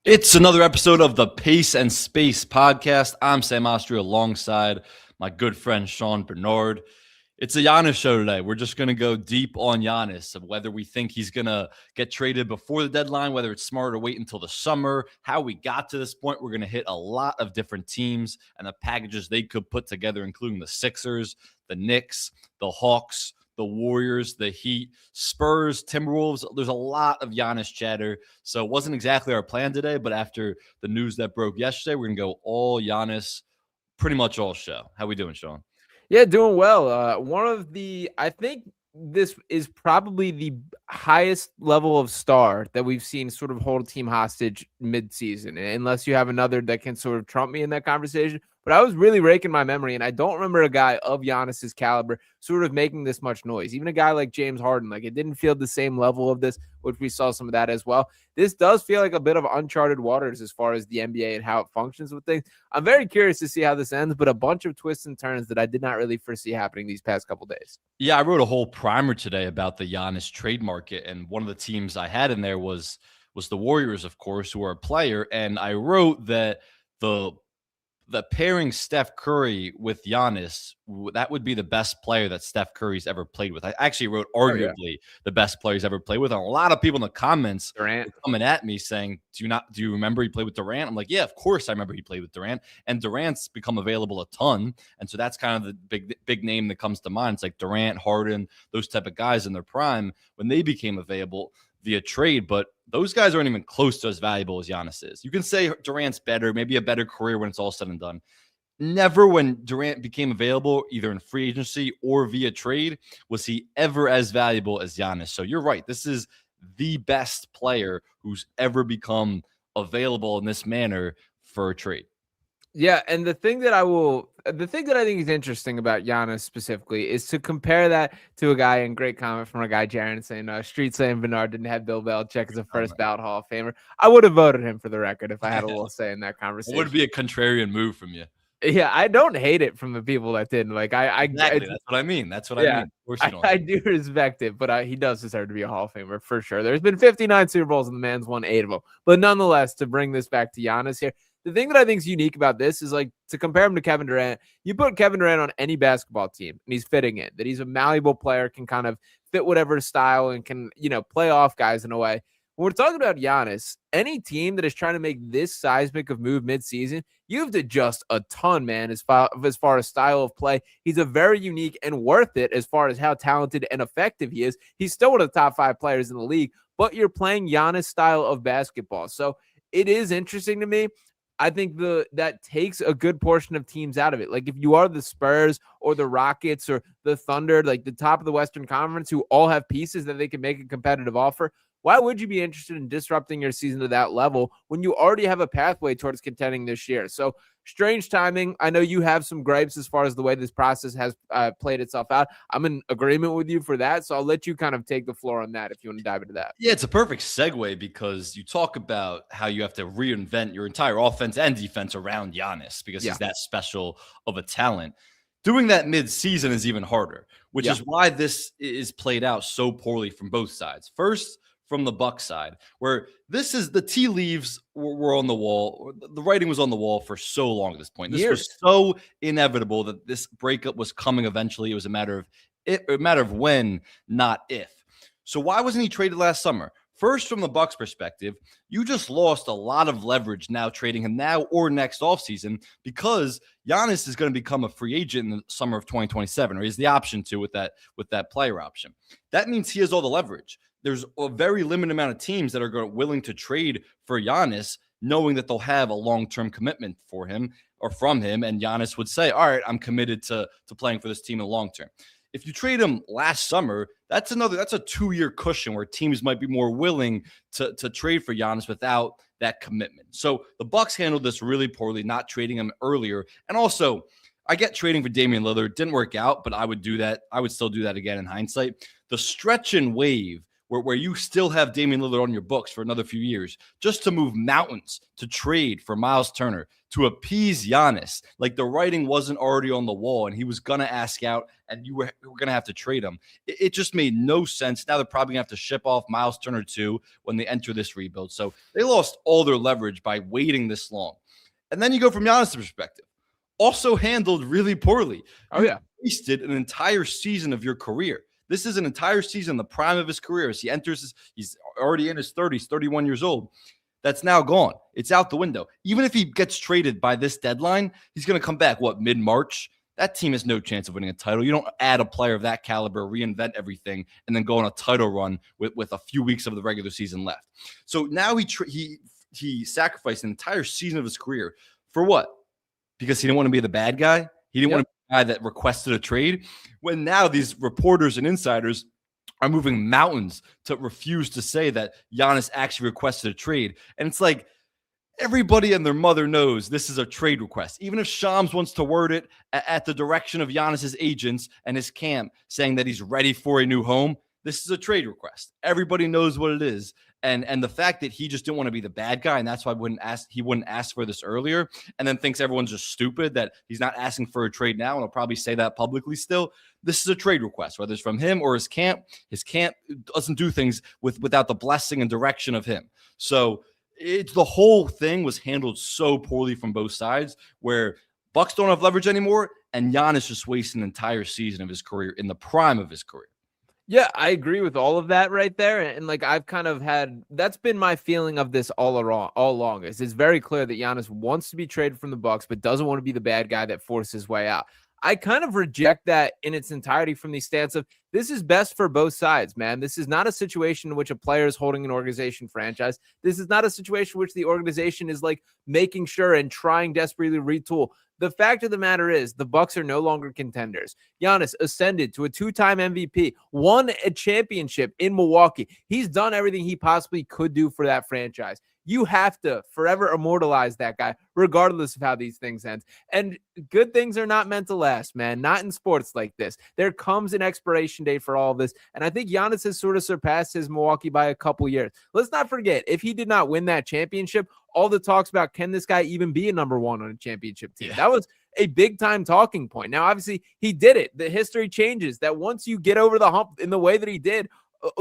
It's another episode of the Pace and Space podcast. I'm Sam Oshtry alongside my good friend Sean Barnard. It's a Giannis show today. We're just going to go deep on Giannis, of whether we think he's going to get traded before the deadline, whether it's smarter to wait until the summer, how we got to this point. We're going to hit a lot of different teams and the packages they could put together, including the Sixers, the Knicks, the Hawks, the Warriors, the Heat, Spurs, Timberwolves. There's a lot of Giannis chatter. So it wasn't exactly our plan today, but after the news that broke yesterday, we're going to go all Giannis, pretty much all show. How we doing, Sean? Yeah, doing well. I think this is probably the highest level of star that we've seen sort of hold a team hostage mid-season, unless you have another that can sort of trump me in that conversation. But I was really raking my memory, and I don't remember a guy of Giannis's caliber sort of making this much noise. Even a guy like James Harden, like it didn't feel the same level of this, which we saw some of that as well. This does feel like a bit of uncharted waters as far as the NBA and how it functions with things. I'm very curious to see how this ends, but a bunch of twists and turns that I did not really foresee happening these past couple days. Yeah, I wrote a whole primer today about the Giannis trade market, and one of the teams I had in there was the Warriors, of course, who are a player. And I wrote that the pairing Steph Curry with Giannis, that would be the best player that Steph Curry's ever played with. I actually wrote arguably the best player he's ever played with. And a lot of people in the comments were coming at me saying, do you remember he played with Durant? I'm like, yeah, of course I remember he played with Durant. And Durant's become available a ton. And so that's kind of the big name that comes to mind. It's like Durant, Harden, those type of guys in their prime when they became available via trade, but those guys aren't even close to as valuable as Giannis is. You can say Durant's better, maybe a better career when it's all said and done. Never when Durant became available, either in free agency or via trade, was he ever as valuable as Giannis. So you're right. This is the best player who's ever become available in this manner for a trade. Yeah, and the thing that I think is interesting about Giannis specifically is to compare that to a guy, and great comment from a guy, Jaron, saying Street saying Barnard didn't have Bill Belichick as a first ballot Hall of Famer. I would have voted him for the record if I had a little say in that conversation. It would be a contrarian move from you. Yeah, I don't hate it from the people that didn't. Like Exactly. That's what I mean. That's what I mean. Of course you don't. I do respect it, but he does deserve to be a Hall of Famer for sure. There's been 59 Super Bowls and the man's won 8 of them. But nonetheless, to bring this back to Giannis here, the thing that I think is unique about this is like to compare him to Kevin Durant. You put Kevin Durant on any basketball team and he's fitting in, that he's a malleable player, can kind of fit whatever style and can, play off guys in a way. When we're talking about Giannis, any team that is trying to make this seismic of move midseason, you have to adjust a ton, man, as far as style of play. He's a very unique and worth it as far as how talented and effective he is. He's still one of the top 5 players in the league, but you're playing Giannis style of basketball. So it is interesting to me. I think that takes a good portion of teams out of it. Like if you are the Spurs or the Rockets or the Thunder, like the top of the Western Conference, who all have pieces that they can make a competitive offer, why would you be interested in disrupting your season to that level when you already have a pathway towards contending this year? So strange timing. I know you have some gripes as far as the way this process has played itself out. I'm in agreement with you for that. So I'll let you kind of take the floor on that if you want to dive into that. Yeah, it's a perfect segue because you talk about how you have to reinvent your entire offense and defense around Giannis because he's that special of a talent. Doing that mid-season is even harder, which is why this is played out so poorly from both sides. First, from the Bucks side, where this is the tea leaves were on the wall. The writing was on the wall for so long at this point. This was so inevitable that this breakup was coming eventually. It was a matter of when, not if. So why wasn't he traded last summer? First, from the Bucks perspective, you just lost a lot of leverage now trading him now or next offseason because Giannis is going to become a free agent in the summer of 2027, or he has the option to with that player option. That means he has all the leverage. There's a very limited amount of teams that are willing to trade for Giannis, knowing that they'll have a long-term commitment for him or from him, and Giannis would say, all right, I'm committed to playing for this team in the long term. If you trade him last summer, that's a 2-year cushion where teams might be more willing to trade for Giannis without that commitment. So the Bucks handled this really poorly, not trading him earlier. And also, I get trading for Damian Lillard. Didn't work out, but I would do that. I would still do that again in hindsight. The stretch and wave where you still have Damian Lillard on your books for another few years, just to move mountains to trade for Miles Turner, to appease Giannis, like the writing wasn't already on the wall and he was going to ask out and you were going to have to trade him. It just made no sense. Now they're probably going to have to ship off Miles Turner too when they enter this rebuild. So they lost all their leverage by waiting this long. And then you go from Giannis' perspective. Also handled really poorly. Wasted an entire season of your career. This is an entire season, the prime of his career. As he enters, he's already in his 30s, 31 years old. That's now gone. It's out the window. Even if he gets traded by this deadline, he's going to come back, mid-March? That team has no chance of winning a title. You don't add a player of that caliber, reinvent everything, and then go on a title run with a few weeks of the regular season left. So now he sacrificed an entire season of his career for what? Because he didn't want to be the bad guy? He didn't want to be the guy that requested a trade? When now these reporters and insiders are moving mountains to refuse to say that Giannis actually requested a trade. And it's like everybody and their mother knows this is a trade request. Even if Shams wants to word it at the direction of Giannis's agents and his camp saying that he's ready for a new home, this is a trade request. Everybody knows what it is. And the fact that he just didn't want to be the bad guy, and that's why he wouldn't ask for this earlier, and then thinks everyone's just stupid that he's not asking for a trade now, and he'll probably say that publicly still. This is a trade request, whether it's from him or his camp. His camp doesn't do things without the blessing and direction of him. So the whole thing was handled so poorly from both sides, where Bucks don't have leverage anymore, and Giannis just wasted an entire season of his career in the prime of his career. Yeah, I agree with all of that right there. And like I've kind of that's been my feeling of this all along. It's very clear that Giannis wants to be traded from the Bucks, but doesn't want to be the bad guy that forces his way out. I kind of reject that in its entirety from the stance of this is best for both sides, man. This is not a situation in which a player is holding an organization franchise. This is not a situation in which the organization is like making sure and trying desperately to retool. The fact of the matter is the Bucks are no longer contenders. Giannis ascended to a 2-time MVP, won a championship in Milwaukee. He's done everything he possibly could do for that franchise. You have to forever immortalize that guy, regardless of how these things end. And good things are not meant to last, man. Not in sports like this. There comes an expiration date for all of this. And I think Giannis has sort of surpassed his Milwaukee by a couple years. Let's not forget, if he did not win that championship, all the talks about can this guy even be a number one on a championship team? Yeah. That was a big time talking point. Now, obviously, he did it. The history changes that once you get over the hump in the way that he did,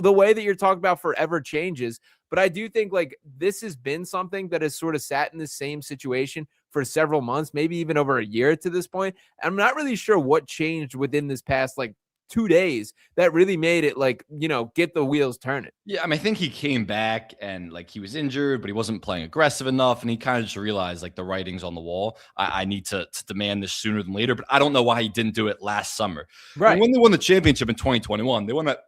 the way that you're talking about forever changes. But I do think like this has been something that has sort of sat in the same situation for several months, maybe even over a year to this point. I'm not really sure what changed within this past like 2 days that really made it like, you know, get the wheels turning. Yeah, I mean, I think he came back and like he was injured, but he wasn't playing aggressive enough. And he kind of just realized like the writing's on the wall. I need to demand this sooner than later, but I don't know why he didn't do it last summer. Right. And when they won the championship in 2021, they won that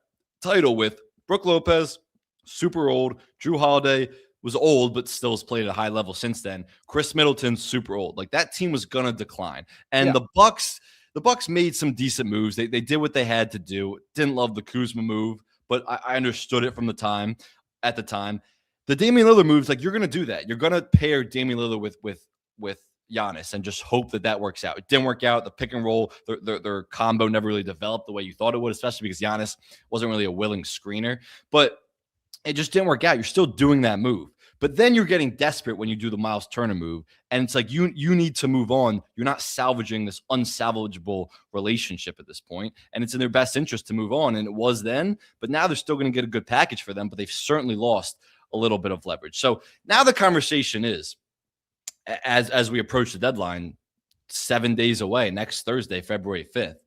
title with Brook Lopez, super old. Drew Holiday was old, but still has played at a high level since then. Chris Middleton, super old. Like that team was going to decline. And the Bucks made some decent moves. They did what they had to do. Didn't love the Kuzma move, but I understood it from the time. At the time, the Damian Lillard moves, like you're going to do that. You're going to pair Damian Lillard with Giannis and just hope that works out. It didn't work out. The pick and roll, their combo never really developed the way you thought it would, especially because Giannis wasn't really a willing screener. But it just didn't work out. You're still doing that move. But then you're getting desperate when you do the Miles Turner move. And it's like you need to move on. You're not salvaging this unsalvageable relationship at this point. And it's in their best interest to move on. And it was then. But now they're still going to get a good package for them. But they've certainly lost a little bit of leverage. So now the conversation is, as we approach the deadline, 7 days away, next Thursday, February 5th,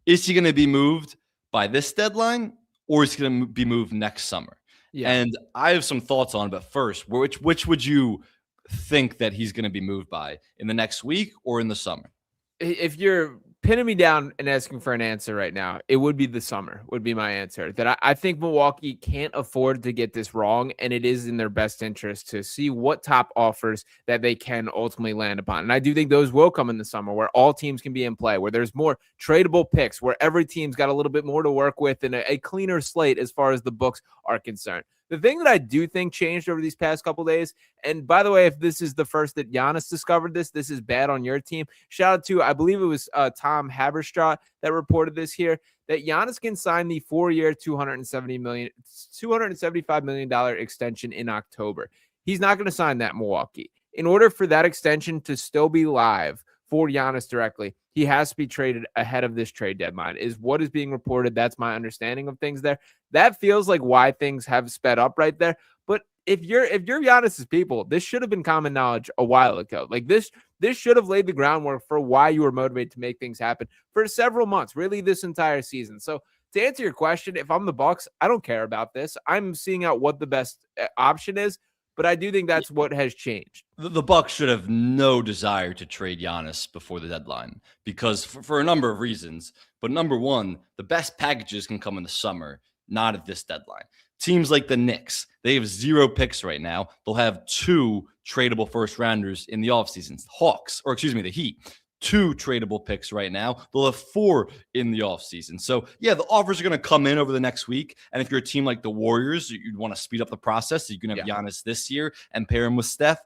is he going to be moved by this deadline or is he going to be moved next summer? Yeah. And I have some thoughts on it, but first, which would you think that he's going to be moved by in the next week or in the summer? If you're pinning me down and asking for an answer right now, it would be the summer would be my answer. That I think Milwaukee can't afford to get this wrong, and it is in their best interest to see what top offers that they can ultimately land upon. And I do think those will come in the summer where all teams can be in play, where there's more tradable picks, where every team's got a little bit more to work with and a cleaner slate as far as the books are concerned. The thing that I do think changed over these past couple days, and by the way, if this is the first that Giannis discovered this is bad on your team. Shout out to, I believe it was Tom Haberstraw that reported this here, that Giannis can sign the 4-year, $275 million extension in October. He's not going to sign that in Milwaukee. In order for that extension to still be live for Giannis directly, he has to be traded ahead of this trade deadline, is what is being reported. That's my understanding of things there. That feels like why things have sped up right there. But if you're Giannis's people, this should have been common knowledge a while ago. Like this should have laid the groundwork for why you were motivated to make things happen for several months, really this entire season. So to answer your question, if I'm the Bucks, I don't care about this. I'm seeing out what the best option is. But I do think that's what has changed. The Bucks should have no desire to trade Giannis before the deadline because for a number of reasons. But number one, the best packages can come in the summer, not at this deadline. Teams like the Knicks, they have 0 picks right now. They'll have 2 tradable first rounders in the offseason. The Heat. 2 tradable picks right now. They'll have 4 in the offseason. So, yeah, the offers are going to come in over the next week. And if you're a team like the Warriors, you'd want to speed up the process. So you can have Giannis this year and pair him with Steph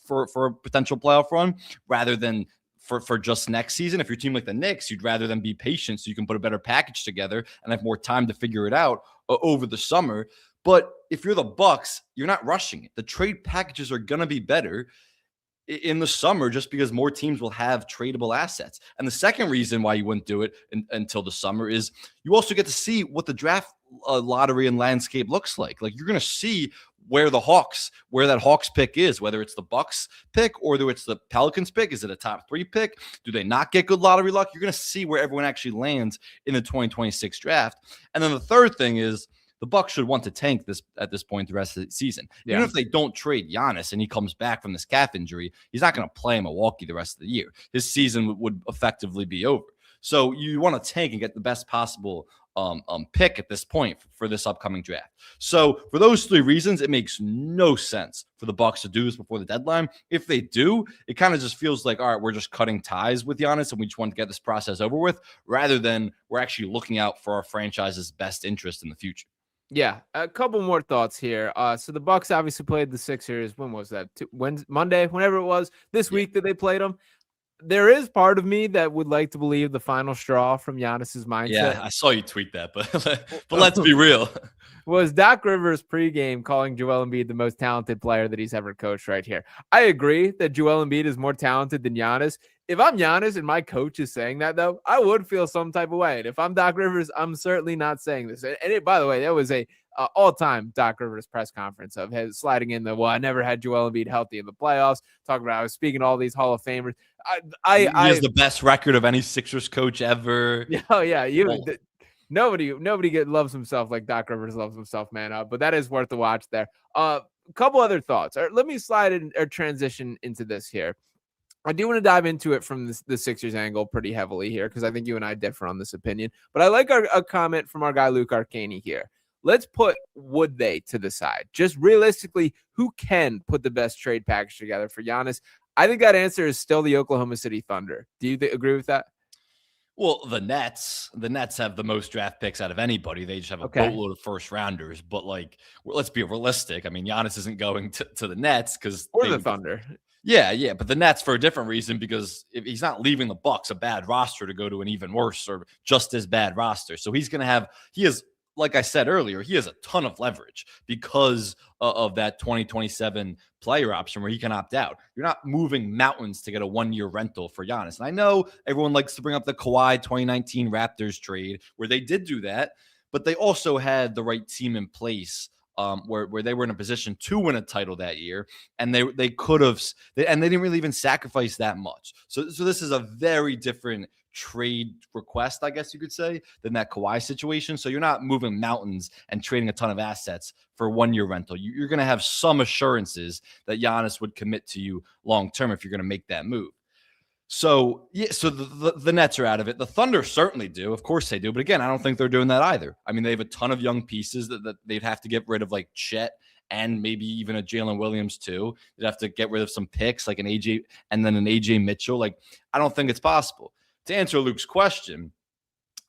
for a potential playoff run rather than for just next season. If you're a team like the Knicks, you'd rather them be patient so you can put a better package together and have more time to figure it out over the summer. But if you're the Bucks, you're not rushing it. The trade packages are going to be better in the summer just because more teams will have tradable assets. And the second reason why you wouldn't do it until the summer is you also get to see what the draft lottery and landscape looks like. Like you're going to see where that Hawks pick is, whether it's the Bucks pick or whether it's the Pelicans pick. Is it a top 3 pick? Do they not get good lottery luck? You're going to see where everyone actually lands in the 2026 draft. And then the third thing is the Bucks should want to tank this at this point the rest of the season. Yeah. Even if they don't trade Giannis and he comes back from this calf injury, he's not going to play in Milwaukee the rest of the year. His season would effectively be over. So you want to tank and get the best possible pick at this point for this upcoming draft. So for those 3 reasons, it makes no sense for the Bucks to do this before the deadline. If they do, it kind of just feels like, all right, we're just cutting ties with Giannis and we just want to get this process over with rather than we're actually looking out for our franchise's best interest in the future. Yeah, a couple more thoughts here. So the Bucks obviously played the Sixers. When was that? Monday, whenever it was this week that they played them. There is part of me that would like to believe the final straw from Giannis's mindset. Yeah, I saw you tweet that, but let's be real. Was Doc Rivers pregame calling Joel Embiid the most talented player that he's ever coached right here. I agree that Joel Embiid is more talented than Giannis. If I'm Giannis and my coach is saying that, though, I would feel some type of way. And if I'm Doc Rivers, I'm certainly not saying this. And it, by the way, that was a all-time Doc Rivers press conference of his sliding in I never had Joel Embiid healthy in the playoffs. Talking about I was speaking to all these Hall of Famers. He has the best record of any Sixers coach ever. Oh, yeah. Nobody loves himself like Doc Rivers loves himself, man. But that is worth the watch there. A couple other thoughts. Let me slide in or transition into this here. I do want to dive into it from the Sixers angle pretty heavily here because I think you and I differ on this opinion. But I like a comment from our guy Luke Arcani here. Let's put would they to the side. Just realistically, who can put the best trade package together for Giannis? I think that answer is still the Oklahoma City Thunder. Do you agree with that? Well, the Nets have the most draft picks out of anybody. They just have a boatload of first rounders. But let's be realistic. I mean, Giannis isn't going to the Nets or the Thunder. Yeah, but the Nets for a different reason because if he's not leaving the Bucks a bad roster to go to an even worse or just as bad roster. So he has, like I said earlier, he has a ton of leverage because of that 2027 player option where he can opt out. You're not moving mountains to get a 1-year rental for Giannis. And I know everyone likes to bring up the Kawhi 2019 Raptors trade where they did do that, but they also had the right team in place where they were in a position to win a title that year, and they could have, and they didn't really even sacrifice that much. So this is a very different trade request, I guess you could say, than that Kawhi situation. So you're not moving mountains and trading a ton of assets for a 1-year rental. You're going to have some assurances that Giannis would commit to you long term if you're going to make that move. So the Nets are out of it. The Thunder certainly do. Of course they do. But again, I don't think they're doing that either. I mean, they have a ton of young pieces that they'd have to get rid of, like Chet and maybe even a Jalen Williams too. They'd have to get rid of some picks like an AJ and then an AJ Mitchell. Like, I don't think it's possible. To answer Luke's question,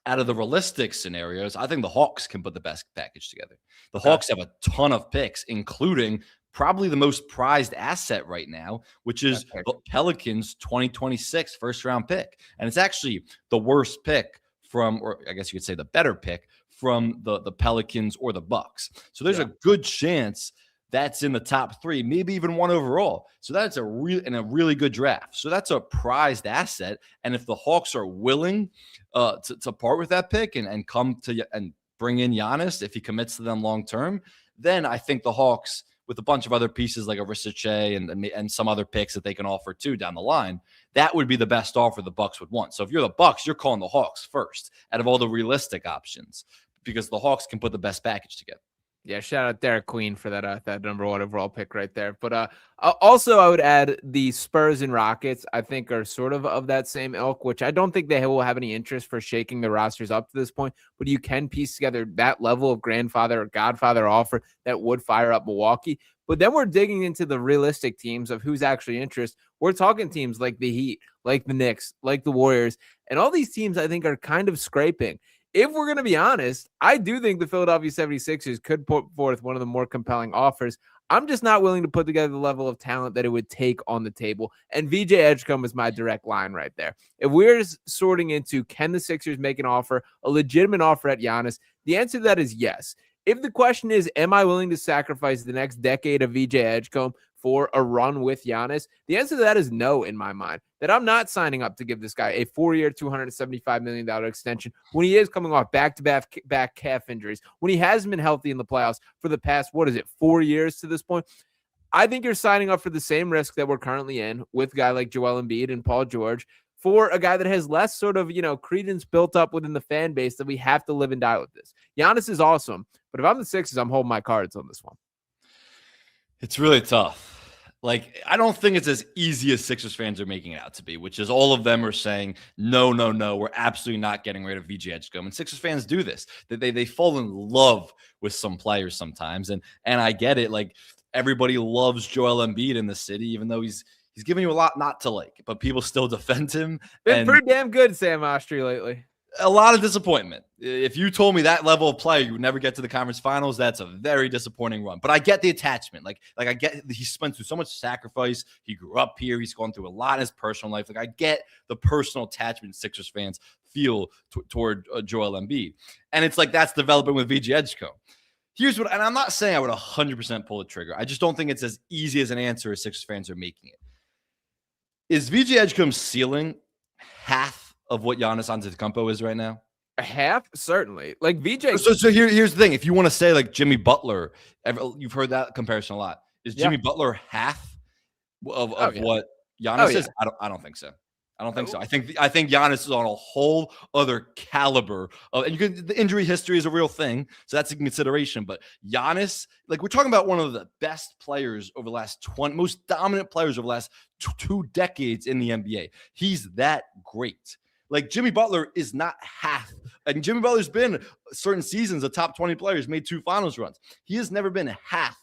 out of the realistic scenarios, I think the Hawks can put the best package together. The Hawks have a ton of picks, including probably the most prized asset right now, which is the Pelicans 2026 first-round pick. And it's actually the worst pick from, or I guess you could say the better pick from the Pelicans or the Bucks. So there's a good chance that's in the top 3, maybe even 1 overall. So that's a really good draft. So that's a prized asset. And if the Hawks are willing to part with that pick and come to and bring in Giannis, if he commits to them long term, then I think the Hawks, with a bunch of other pieces like Arisa Shea and some other picks that they can offer too down the line, that would be the best offer the Bucks would want. So if you're the Bucks, you're calling the Hawks first out of all the realistic options, because the Hawks can put the best package together. Yeah, shout out Derek Queen for that number 1 overall pick right there. But also I would add the Spurs and Rockets, I think, are sort of that same ilk, which I don't think they will have any interest for shaking the rosters up to this point. But you can piece together that level of grandfather or godfather offer that would fire up Milwaukee. But then we're digging into the realistic teams of who's actually interested. We're talking teams like the Heat, like the Knicks, like the Warriors, and all these teams I think are kind of scraping. If we're going to be honest, I do think the Philadelphia 76ers could put forth one of the more compelling offers. I'm just not willing to put together the level of talent that it would take on the table. And VJ Edgecombe is my direct line right there. If we're sorting into, can the Sixers make an offer, a legitimate offer at Giannis, the answer to that is yes. If the question is, am I willing to sacrifice the next decade of VJ Edgecombe for a run with Giannis? The answer to that is no in my mind, that I'm not signing up to give this guy a 4-year, $275 million extension when he is coming off back-to-back calf injuries, when he hasn't been healthy in the playoffs for the past, 4 years to this point. I think you're signing up for the same risk that we're currently in with a guy like Joel Embiid and Paul George for a guy that has less sort of, credence built up within the fan base that we have to live and die with this. Giannis is awesome, but if I'm the Sixers, I'm holding my cards on this one. It's really tough. Like, I don't think it's as easy as Sixers fans are making it out to be, which is all of them are saying, no, we're absolutely not getting rid of VJ Edgecombe. And Sixers fans do this. They fall in love with some players sometimes. And I get it. Like, everybody loves Joel Embiid in the city, even though he's giving you a lot not to like, but people still defend him. Been pretty damn good, Sam Oshtry, lately. A lot of disappointment. If you told me that level of player you would never get to the conference finals, that's a very disappointing run. But I get the attachment. Like I get he spent through so much sacrifice. He grew up here. He's gone through a lot in his personal life. Like, I get the personal attachment Sixers fans feel toward Joel Embiid. And it's like that's developing with VJ Edgecombe. Here's what, and I'm not saying I would 100% pull the trigger. I just don't think it's as easy as an answer as Sixers fans are making it. Is VJ Edgecombe's ceiling half of what Giannis Antetokounmpo is right now? Half? Certainly. Like VJ. So here's the thing. If you want to say like Jimmy Butler, you've heard that comparison a lot. Is Jimmy Butler half of what Giannis is? I don't think so. I don't think so. I think Giannis is on a whole other caliber and the injury history is a real thing, so that's a consideration. But Giannis, like, we're talking about one of the best players over the last most dominant players over the last 2 decades in the NBA. He's that great. Like, Jimmy Butler is not half. And Jimmy Butler's been certain seasons a top 20 player. He's made 2 finals runs. He has never been half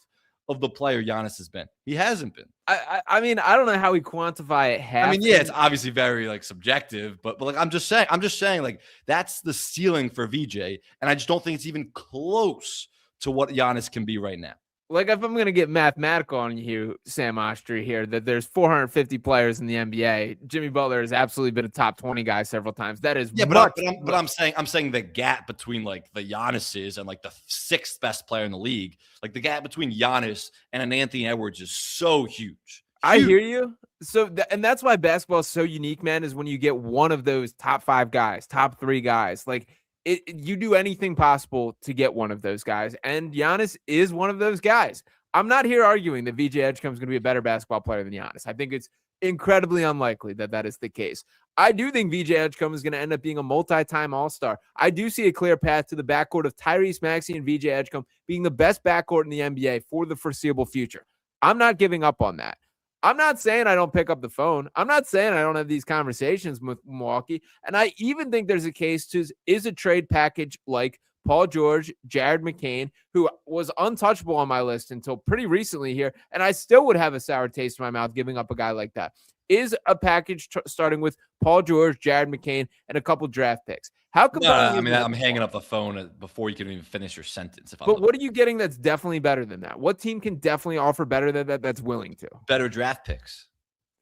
of the player Giannis has been. He hasn't been. I mean, I don't know how we quantify it half. I mean, yeah, it's obviously very like subjective, but like I'm just saying like that's the ceiling for VJ, and I just don't think it's even close to what Giannis can be right now. Like, if I'm going to get mathematical on you, Sam Oshtry, here, that there's 450 players in the NBA. Jimmy Butler has absolutely been a top 20 guy several times. That is I'm saying the gap between like the Giannis's and like the 6th best player in the league, like the gap between Giannis and an Anthony Edwards is so huge. I hear you. So, and that's why basketball is so unique, man, is when you get one of those top 5 guys, top 3 guys, like, you do anything possible to get one of those guys, and Giannis is one of those guys. I'm not here arguing that VJ Edgecombe is going to be a better basketball player than Giannis. I think it's incredibly unlikely that is the case. I do think VJ Edgecombe is going to end up being a multi-time All-Star. I do see a clear path to the backcourt of Tyrese Maxey and VJ Edgecombe being the best backcourt in the NBA for the foreseeable future. I'm not giving up on that. I'm not saying I don't pick up the phone. I'm not saying I don't have these conversations with Milwaukee. And I even think there's a case to is a trade package like Paul George, Jared McCain, who was untouchable on my list until pretty recently here. And I still would have a sour taste in my mouth giving up a guy like that. Is a package starting with Paul George, Jared McCain, and a couple draft picks. How come? I mean, I'm hanging up the phone before you can even finish your sentence. But what are you getting that's definitely better than that? What team can definitely offer better than that? That's willing to better draft picks.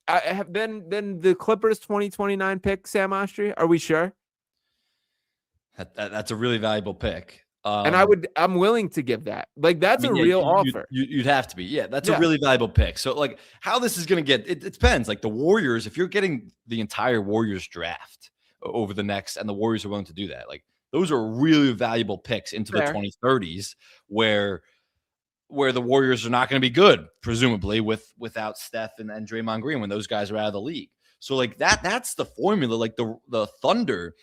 I have been the Clippers 2029 pick, Sam Oshtry. Are we sure? That's a really valuable pick. And I'm willing to give that. Like, I that's a mean, yeah, real offer. you'd have to be. Yeah, that's a Yeah. really valuable pick. So, like, how this is going to get, it depends. Like, the Warriors, if you're getting the entire Warriors draft over the next, and the Warriors are willing to do that, like, those are really valuable picks into the Fair. 2030s where the Warriors are not going to be good, presumably, without Steph and Draymond Green when those guys are out of the league. So, like, that's the formula. Like, the Thunder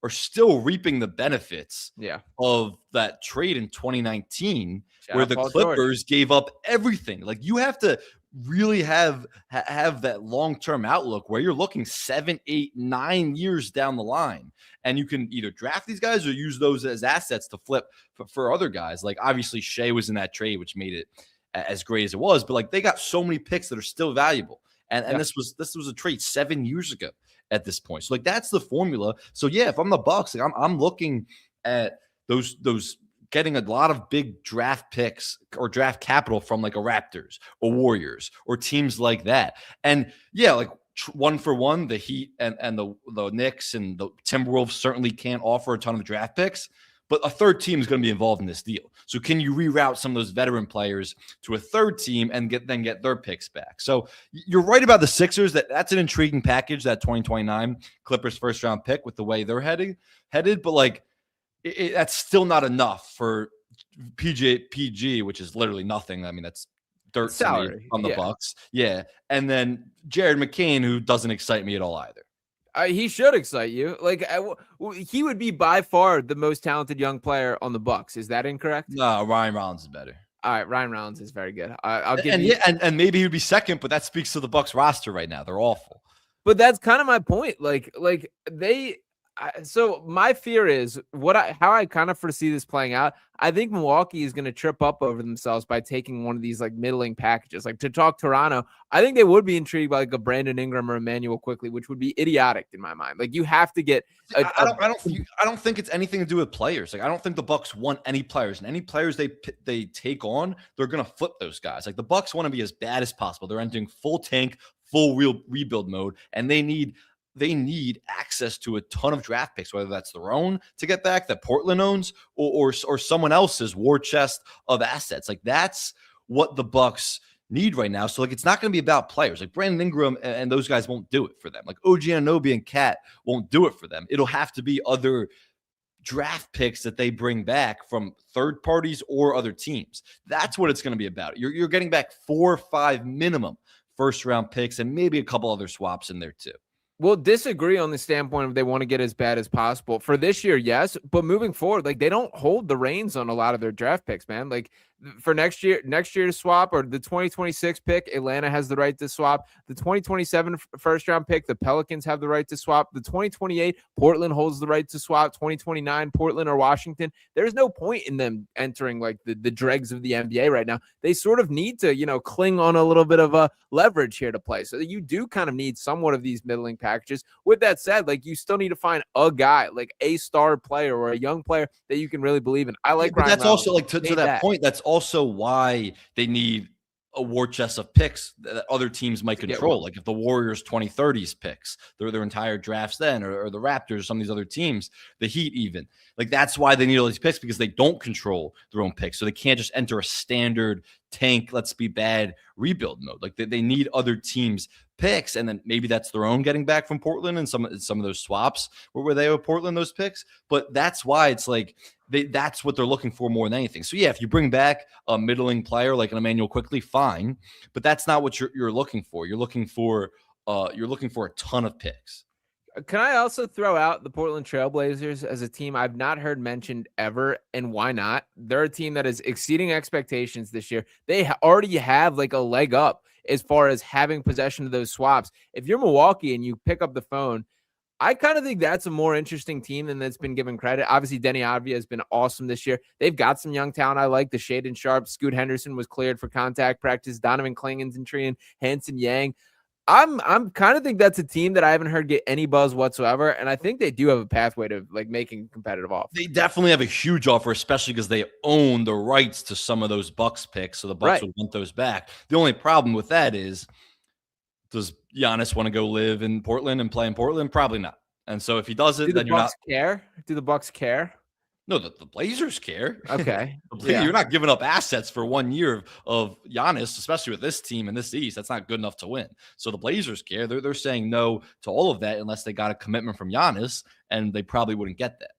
are still reaping the benefits of that trade in 2019 where the Clippers gave up everything. Like, you have to really have that long-term outlook where you're looking 7, 8, 9 years down the line. And you can either draft these guys or use those as assets to flip for other guys. Like, obviously Shea was in that trade, which made it as great as it was, but like, they got so many picks that are still valuable. And this was a trade 7 years ago at this point. So, like, that's the formula. So yeah, if I'm the Bucks, like, I'm looking at those getting a lot of big draft picks or draft capital from like a Raptors or Warriors or teams like that. And yeah, like, one for one, the Heat and the Knicks and the Timberwolves certainly can't offer a ton of draft picks, but a third team is going to be involved in this deal. So can you reroute some of those veteran players to a third team and get their picks back? So you're right about the Sixers. That's an intriguing package, that 2029 Clippers first round pick with the way they're headed. But like, that's still not enough for PG, which is literally nothing. I mean, that's dirt salary on the Bucks. Yeah. And then Jared McCain, who doesn't excite me at all either. He should excite you. Like, he would be by far the most talented young player on the Bucks. Is that incorrect? No, Ryan Rollins is better. All right, Ryan Rollins is very good. I'll give you. And maybe he would be second, but that speaks to the Bucks roster right now. They're awful. But that's kind of my point. Like so my fear is how I kind of foresee this playing out. I think Milwaukee is going to trip up over themselves by taking one of these like middling packages. Like, to talk Toronto, I think they would be intrigued by like a Brandon Ingram or Emmanuel Quickly, which would be idiotic in my mind. Like, you have to get. I don't think it's anything to do with players. Like, I don't think the Bucks want any players, and any players they take on, they're going to flip those guys. Like, the Bucks want to be as bad as possible. They're entering full tank, full rebuild mode, and they need access to a ton of draft picks, whether that's their own to get back that Portland owns or someone else's war chest of assets. Like, that's what the Bucks need right now. So, like, it's not going to be about players. Like, Brandon Ingram and those guys won't do it for them. Like, OG Anunoby and Cat won't do it for them. It'll have to be other draft picks that they bring back from third parties or other teams. That's what it's going to be about. You're getting back 4 or 5 minimum first round picks and maybe a couple other swaps in there too. We'll disagree on the standpoint of they want to get as bad as possible. For this year, yes, but moving forward, like, they don't hold the reins on a lot of their draft picks, man. Like, for next year to swap, or the 2026 pick, Atlanta has the right to swap. The 2027 first round pick, the Pelicans have the right to swap. The 2028, Portland holds the right to swap. 2029, Portland or Washington. There's no point in them entering like the dregs of the NBA right now. They sort of need to, cling on a little bit of a leverage here to play. So you do kind of need somewhat of these middling packages. With that said, like, you still need to find a guy, like a star player or a young player that you can really believe in. I like Ryan that's Reynolds. Also like to that point. That's also why they need a war chest of picks that other teams might control. Like, if the Warriors 2030s picks their entire drafts then, or the Raptors, some of these other teams, the Heat even. Like, that's why they need all these picks, because they don't control their own picks. So they can't just enter a standard tank, let's be bad rebuild mode. Like, they need other teams' picks, and then maybe that's their own getting back from Portland and some of those swaps where they owe Portland those picks. But that's why it's like that's what they're looking for more than anything. So yeah, if you bring back a middling player like an Emmanuel Quickly, fine, but that's not what you're looking for. You're looking for a ton of picks. Can I also throw out the Portland Trailblazers as a team I've not heard mentioned ever, and why not? They're a team that is exceeding expectations this year. They already have like a leg up as far as having possession of those swaps. If you're Milwaukee and you pick up the phone, I kind of think that's a more interesting team than that's been given credit. Obviously, Denny Avdia has been awesome this year. They've got some young talent I like. The Shaden Sharp, Scoot Henderson was cleared for contact practice. Donovan Klingen's intriguing. Hanson Yang. I'm kind of think that's a team that I haven't heard get any buzz whatsoever, and I think they do have a pathway to like making a competitive offer. They definitely have a huge offer, especially because they own the rights to some of those Bucks picks, so the Bucks would want those back. The only problem with that is, does Giannis want to go live in Portland and play in Portland? Probably not. And so if he doesn't, then you're not. Care? Do the Bucks care? No, the Blazers care. Okay. You're not giving up assets for 1 year of Giannis, especially with this team in this East. That's not good enough to win. So the Blazers care. They're saying no to all of that unless they got a commitment from Giannis, and they probably wouldn't get that.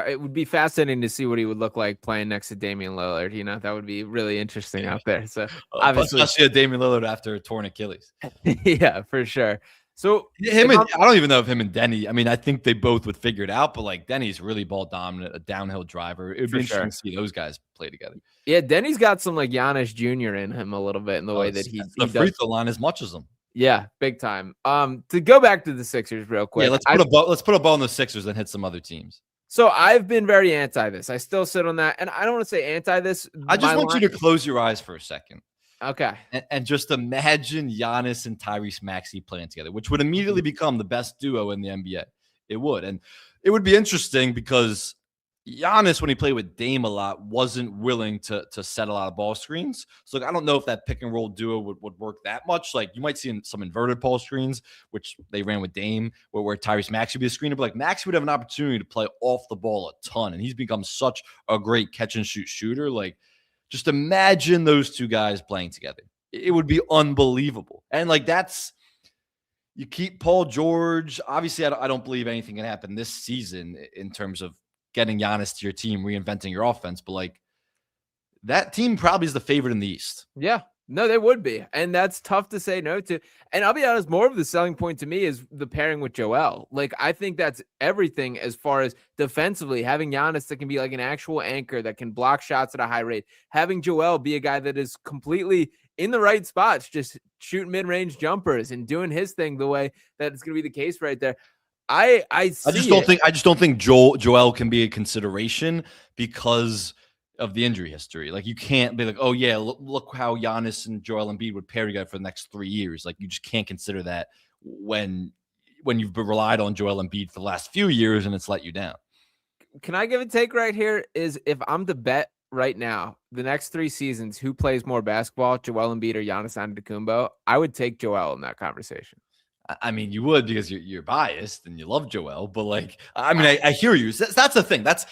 It would be fascinating to see what he would look like playing next to Damian Lillard. You know, that would be really interesting out there. So obviously, especially a Damian Lillard after a torn Achilles. Yeah, for sure. So I don't even know if him and Denny. I mean, I think they both would figure it out, but like Denny's really ball dominant, a downhill driver. It would be interesting to see those guys play together. Yeah, Denny's got some like Giannis Jr. in him a little bit in the way that he the free throw line as much as them. Yeah, big time. To go back to the Sixers real quick. Yeah, let's put a ball on the Sixers and hit some other teams. So I've been very anti this. I still sit on that, and I don't want to say anti this. I just want you to close your eyes for a second. Okay. And just imagine Giannis and Tyrese Maxey playing together, which would immediately become the best duo in the NBA. It would. And it would be interesting because Giannis, when he played with Dame a lot, wasn't willing to set a lot of ball screens. So I don't know if that pick and roll duo would work that much. Like you might see some inverted ball screens, which they ran with Dame, where Tyrese Maxey would be a screener. But like Maxey would have an opportunity to play off the ball a ton. And he's become such a great catch and shoot shooter. Like, just imagine those two guys playing together. It would be unbelievable. And like you keep Paul George. Obviously, I don't believe anything can happen this season in terms of getting Giannis to your team, reinventing your offense. But like that team probably is the favorite in the East. Yeah. No, they would be. And that's tough to say no to. And I'll be honest, more of the selling point to me is the pairing with Joel. Like, I think that's everything as far as defensively, having Giannis that can be like an actual anchor that can block shots at a high rate. Having Joel be a guy that is completely in the right spots, just shooting mid-range jumpers and doing his thing the way that it's going to be the case right there. I just don't think Joel can be a consideration because of the injury history. Like you can't be like, oh yeah, look how Giannis and Joel Embiid would pair together for the next 3 years. Like you just can't consider that when you've relied on Joel Embiid for the last few years and it's let you down. Can I give a take right here? Is if I'm to bet right now, the next 3 seasons, who plays more basketball, Joel Embiid or Giannis Antetokounmpo? I would take Joel in that conversation. I mean, you would because you're biased and you love Joel, but like, I mean, I hear you. That's the thing. That's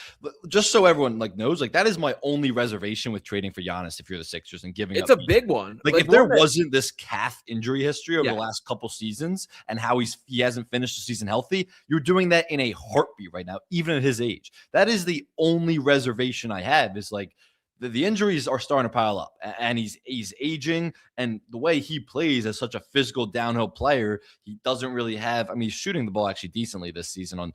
just so everyone like knows. Like, that is my only reservation with trading for Giannis if you're the Sixers and giving. It's a big one. Like if there wasn't this calf injury history over the last couple seasons and how he hasn't finished the season healthy, you're doing that in a heartbeat right now, even at his age. That is the only reservation I have. Is like. The injuries are starting to pile up, and he's aging. And the way he plays as such a physical downhill player, he doesn't really have. I mean, he's shooting the ball actually decently this season on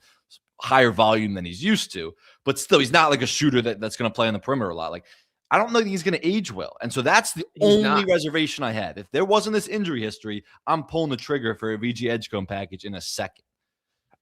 higher volume than he's used to, but still, he's not like a shooter that's going to play on the perimeter a lot. Like, I don't think he's going to age well, and so that's the only reservation I had. If there wasn't this injury history, I'm pulling the trigger for a VG Edgecombe package in a second.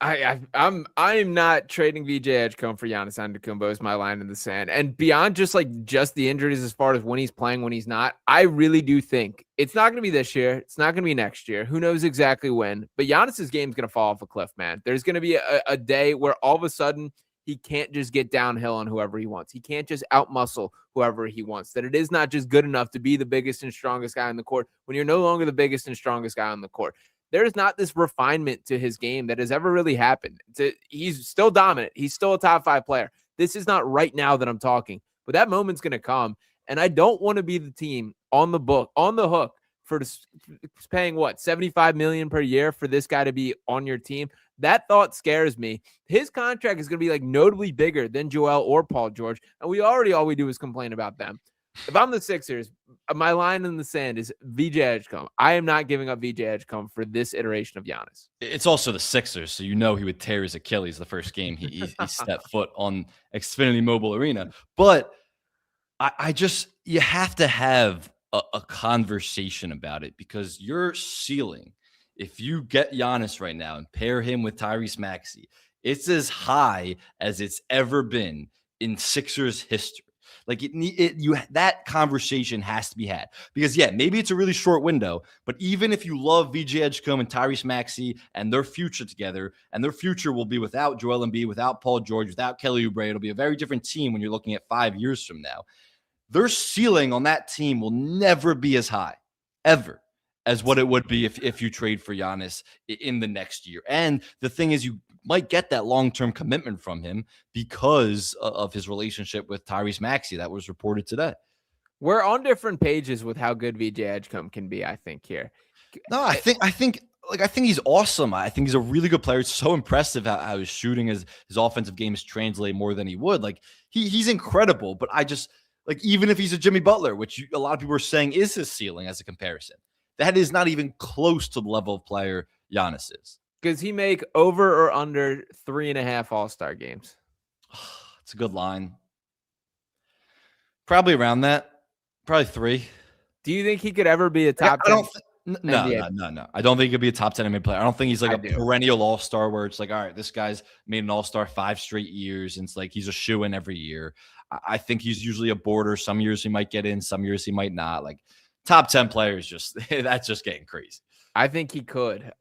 I'm not trading VJ Edgecombe for Giannis Antetokounmpo is my line in the sand. And beyond just the injuries as far as when he's playing, when he's not, I really do think it's not going to be this year. It's not going to be next year. Who knows exactly when? But Giannis's game's going to fall off a cliff, man. There's going to be a day where all of a sudden he can't just get downhill on whoever he wants. He can't just outmuscle whoever he wants. That it is not just good enough to be the biggest and strongest guy on the court when you're no longer the biggest and strongest guy on the court. There's not this refinement to his game that has ever really happened. He's still dominant. He's still a top 5 player. This is not right now that I'm talking, but that moment's going to come. And I don't want to be the team on the hook for paying $75 million per year for this guy to be on your team. That thought scares me. His contract is going to be like notably bigger than Joel or Paul George. And all we do is complain about them. If I'm the Sixers, my line in the sand is VJ Edgecombe. I am not giving up VJ Edgecombe for this iteration of Giannis. It's also the Sixers, so you know he would tear his Achilles the first game he stepped foot on Xfinity Mobile Arena. But you have to have a conversation about it because your ceiling, if you get Giannis right now and pair him with Tyrese Maxey, it's as high as it's ever been in Sixers history. Like that conversation has to be had because maybe it's a really short window, but even if you love VJ Edgecombe and Tyrese Maxey and their future together, and their future will be without Joel Embiid, without Paul George, without Kelly Oubre, it'll be a very different team when you're looking at 5 years from now. Their ceiling on that team will never be as high, ever. as what it would be if you trade for Giannis in the next year. And the thing is, you might get that long-term commitment from him because of his relationship with Tyrese Maxey that was reported today. We're on different pages with how good VJ Edgecombe can be, I think, here. No, I think he's awesome. I think he's a really good player. It's so impressive how his shooting, his offensive games translate more than he would. Like he's incredible, but I just like, even if he's a Jimmy Butler, which a lot of people are saying is his ceiling as a comparison, that is not even close to the level of player Giannis is. Does he make over or under 3.5 All-Star games? It's a good line. Probably around that. Probably 3. Do you think he could ever be a top 10? No. I don't think he could be a top 10 NBA player. I don't think he's like a perennial all-star where it's like, all right, this guy's made an all-star 5 straight years, and it's like he's a shoo-in every year. I think he's usually a border. Some years he might get in, some years he might not. Like top 10 players, that's just getting crazy. I think he could.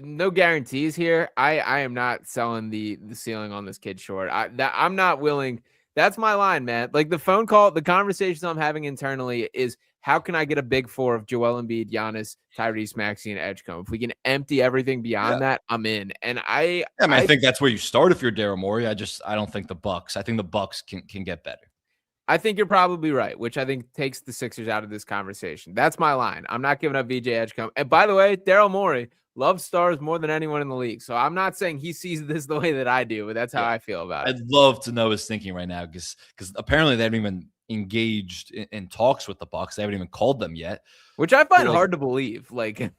No guarantees here. I am not selling the ceiling on this kid short. I'm not willing. That's my line, man. Like the phone call, the conversations I'm having internally is, how can I get a big 4 of Joel Embiid, Giannis, Tyrese Maxey, and Edgecombe? If we can empty everything beyond that, I'm in. And I think that's where you start if you're Daryl Morey. I don't think the Bucks. I think the Bucks can get better. I think you're probably right, which I think takes the Sixers out of this conversation. That's my line. I'm not giving up VJ Edgecombe. And by the way, Daryl Morey loves stars more than anyone in the league. So I'm not saying he sees this the way that I do, but that's how I feel about it. I'd love to know his thinking right now because apparently they haven't even engaged in talks with the Bucks. They haven't even called them yet, which I find hard to believe. Like,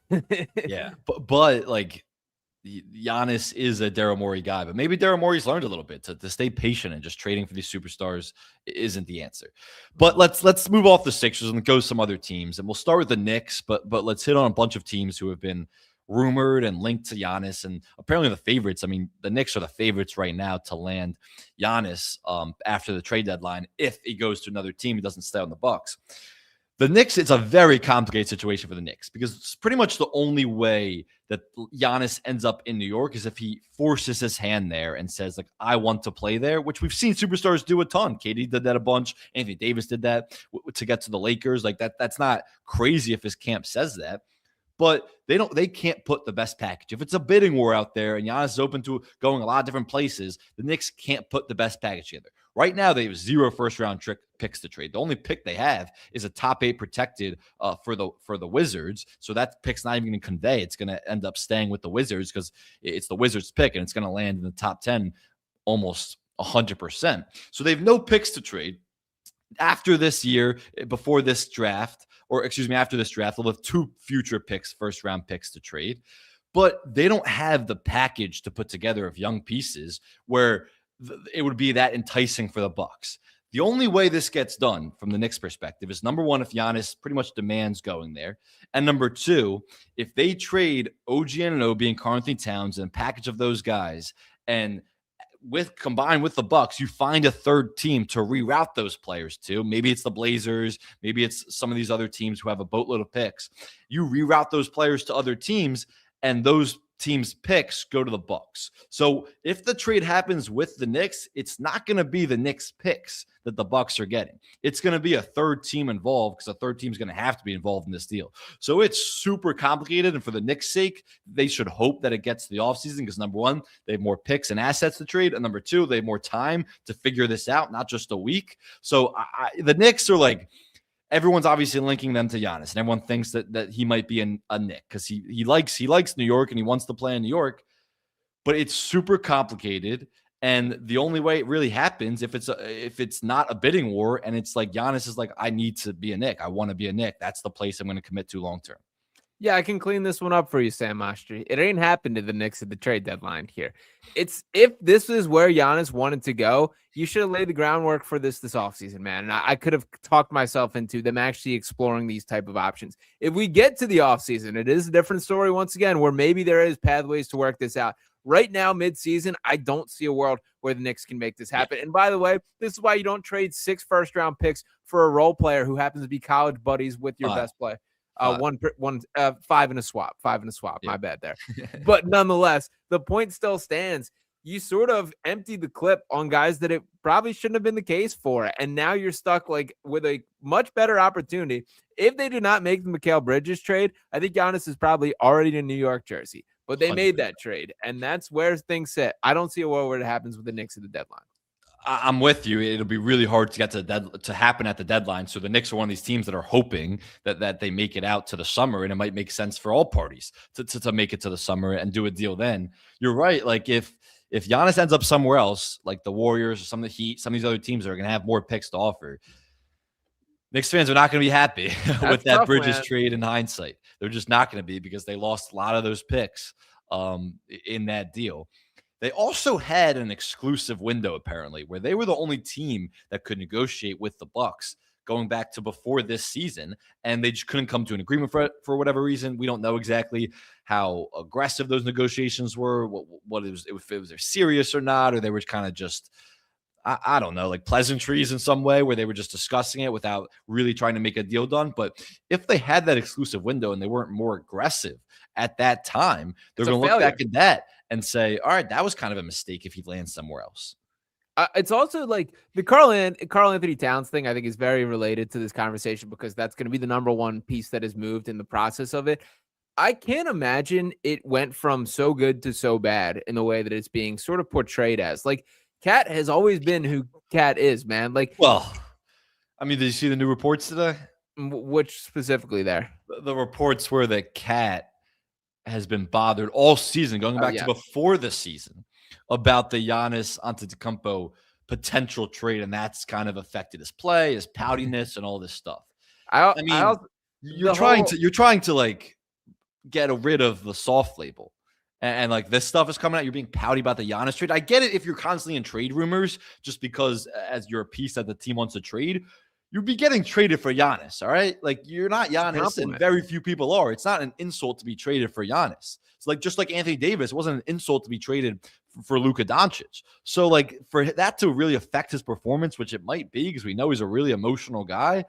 yeah, but like Giannis is a Daryl Morey guy, but maybe Daryl Morey's learned a little bit to stay patient, and just trading for these superstars isn't the answer. But let's move off the Sixers and go some other teams, and we'll start with the Knicks. But let's hit on a bunch of teams who have been rumored and linked to Giannis, and apparently the favorites. I mean, the Knicks are the favorites right now to land Giannis after the trade deadline. If he goes to another team, he doesn't stay on the Bucks. The Knicks, it's a very complicated situation for the Knicks because it's pretty much the only way that Giannis ends up in New York is if he forces his hand there and says, like, I want to play there, which we've seen superstars do a ton. KD did that a bunch. Anthony Davis did that to get to the Lakers. Like that's not crazy if his camp says that. But they can't put the best package. If it's a bidding war out there and Giannis is open to going a lot of different places, the Knicks can't put the best package together. Right now, they have 0 first-round picks to trade. The only pick they have is a top 8 protected for the Wizards. So that pick's not even going to convey. It's going to end up staying with the Wizards because it's the Wizards pick, and it's going to land in the top 10 almost 100%. So they have no picks to trade. After this year, before this draft, after this draft, they'll have 2 future picks, first-round picks to trade. But they don't have the package to put together of young pieces where it would be that enticing for the Bucks. The only way this gets done from the Knicks' perspective is, number one, if Giannis pretty much demands going there. And number 2, if they trade OG Anunoby and Karl Anthony Towns and a package of those guys, and combined with the Bucks, you find a third team to reroute those players to. Maybe it's the Blazers. Maybe it's some of these other teams who have a boatload of picks. You reroute those players to other teams, and those teams' picks go to the Bucks. So if the trade happens with the Knicks, it's not going to be the Knicks' picks that the Bucks are getting. It's going to be a third team involved because a third team is going to have to be involved in this deal. So it's super complicated. And for the Knicks' sake, they should hope that it gets to the offseason because, number one, they have more picks and assets to trade. And number 2, they have more time to figure this out, not just a week. So the Knicks are like, everyone's obviously linking them to Giannis, and everyone thinks that he might be a Knick because he likes New York and he wants to play in New York. But it's super complicated, and the only way it really happens if it's not a bidding war, and it's like Giannis is like, I need to be a Knick. I want to be a Knick. That's the place I'm going to commit to long term. Yeah, I can clean this one up for you, Sam Oshtry. It ain't happened to the Knicks at the trade deadline here. If this is where Giannis wanted to go, you should have laid the groundwork for this offseason, man. And I could have talked myself into them actually exploring these type of options. If we get to the offseason, it is a different story once again, where maybe there is pathways to work this out. Right now, mid-season, I don't see a world where the Knicks can make this happen. And by the way, this is why you don't trade 6 first-round picks for a role player who happens to be college buddies with your best player. 5 in a swap. 5 in a swap. Yeah. My bad there. But nonetheless, the point still stands. you sort of emptied the clip on guys that it probably shouldn't have been the case for. And now you're stuck like with a much better opportunity. If they do not make the Mikal Bridges trade, I think Giannis is probably already in New York jersey. But they 100%. made that trade, and that's where things sit. I don't see a world where it happens with the Knicks at the deadline. I'm with you. It'll be really hard to get to happen at the deadline. So the Knicks are one of these teams that are hoping that they make it out to the summer, and it might make sense for all parties to make it to the summer and do a deal then. You're right. Like if Giannis ends up somewhere else, like the Warriors or some of the Heat, some of these other teams that are going to have more picks to offer, Knicks fans are not going to be happy with that tough, Bridges trade in hindsight. They're just not going to be, because they lost a lot of those picks in that deal. They also had an exclusive window, apparently, where they were the only team that could negotiate with the Bucks going back to before this season, and they just couldn't come to an agreement for whatever reason. We don't know exactly how aggressive those negotiations were, what it was, if it was serious or not, or they were kind of just, I don't know, like pleasantries in some way where they were just discussing it without really trying to make a deal done. But if they had that exclusive window and they weren't more aggressive at that time, they're going to look back at that and say, all right, that was kind of a mistake if he lands somewhere else. It's also like the Karl Anthony Towns thing, I think, is very related to this conversation, because that's going to be the number one piece that has moved in the process of it. I can't imagine it went from so good to so bad in the way that it's being sort of portrayed as. Like, Cat has always been who Cat is, man. Like, well, I mean, did you see the new reports today? Which specifically there? The reports were that Cat has been bothered all season, going back to before the season, about the Giannis Antetokounmpo potential trade, and that's kind of affected his play, his poutiness, and all this stuff. You're trying to like get rid of the soft label, and like this stuff is coming out. You're being pouty about the Giannis trade. I get it if you're constantly in trade rumors, just because as you're a piece that the team wants to trade, you'd be getting traded for Giannis, all right? Like, you're not Giannis, and very few people are. It's not an insult to be traded for Giannis. It's like, just like Anthony Davis, it wasn't an insult to be traded for Luka Doncic. So, like, for that to really affect his performance, which it might be, because we know he's a really emotional guy,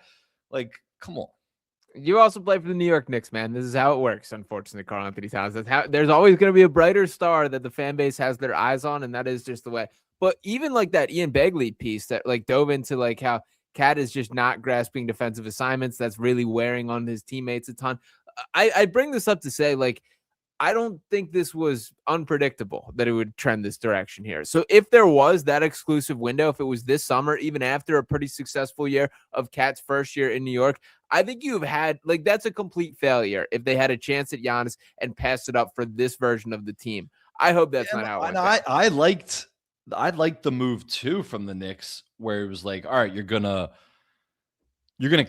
like, come on. You also play for the New York Knicks, man. This is how it works, unfortunately, Karl Anthony Towns. There's always going to be a brighter star that the fan base has their eyes on, and that is just the way. But even like that Ian Begley piece that like dove into like how Cat is just not grasping defensive assignments, that's really wearing on his teammates a ton. I bring this up to say, like, I don't think this was unpredictable that it would trend this direction here. So if there was that exclusive window, if it was this summer, even after a pretty successful year of Cat's first year in New York, I think you've had, like, that's a complete failure if they had a chance at Giannis and passed it up for this version of the team. I hope that's not how it went. I liked the move too from the Knicks, where it was like, all right, you're gonna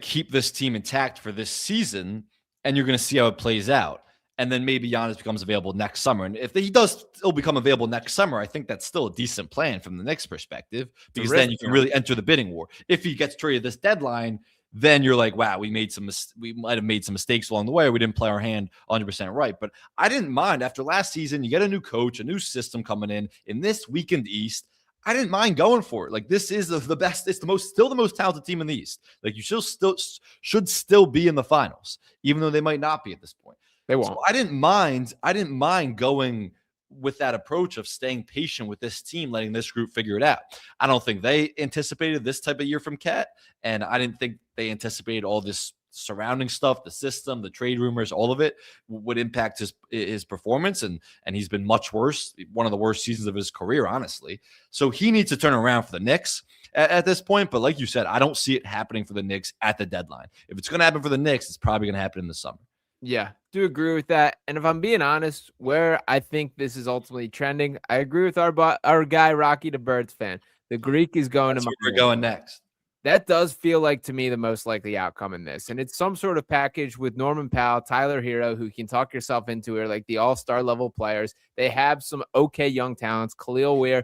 keep this team intact for this season, and you're gonna see how it plays out. And then maybe Giannis becomes available next summer. And if he does still become available next summer, I think that's still a decent plan from the Knicks perspective, because then you can really enter the bidding war. If he gets traded this deadline, then you're like, wow, we might have made some mistakes along the way. We didn't play our hand 100% right. But I didn't mind. After last season, you get a new coach, a new system coming in this weekend East. I didn't mind going for it. Like, this is the best. It's still the most talented team in the East. Like, you should still be in the finals, even though they might not be at this point. They won't. So I didn't mind going with that approach of staying patient with this team, letting this group figure it out. I don't think they anticipated this type of year from Cat, and I didn't think they anticipated all this surrounding stuff, the system, the trade rumors, all of it would impact his performance, and he's been much worse, one of the worst seasons of his career, honestly. So he needs to turn around for the Knicks at this point, but like you said, I don't see it happening for the Knicks at the deadline. If it's going to happen for the Knicks, it's probably going to happen in the summer. Yeah, do agree with that. And if I'm being honest, where I think this is ultimately trending, I agree with our guy, Rocky the Birds fan. The Greek is going That's to where we're going next. That does feel like, to me, the most likely outcome in this. And it's some sort of package with Norman Powell, Tyler Hero, who can talk yourself into it, like the all-star level players. They have some okay young talents, Khalil Ware,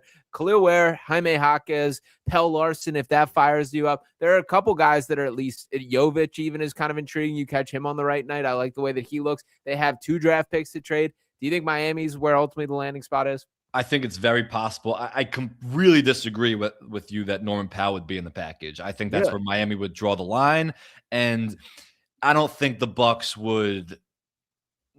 Jaime Jaquez, Pell Larson, if that fires you up. There are a couple guys that are at least, Jovic even is kind of intriguing. You catch him on the right night. I like the way that he looks. They have 2 draft picks to trade. Do you think Miami's where ultimately the landing spot is? I think it's very possible. I really disagree with you that Norman Powell would be in the package. I think that's where Miami would draw the line, and I don't think the Bucks would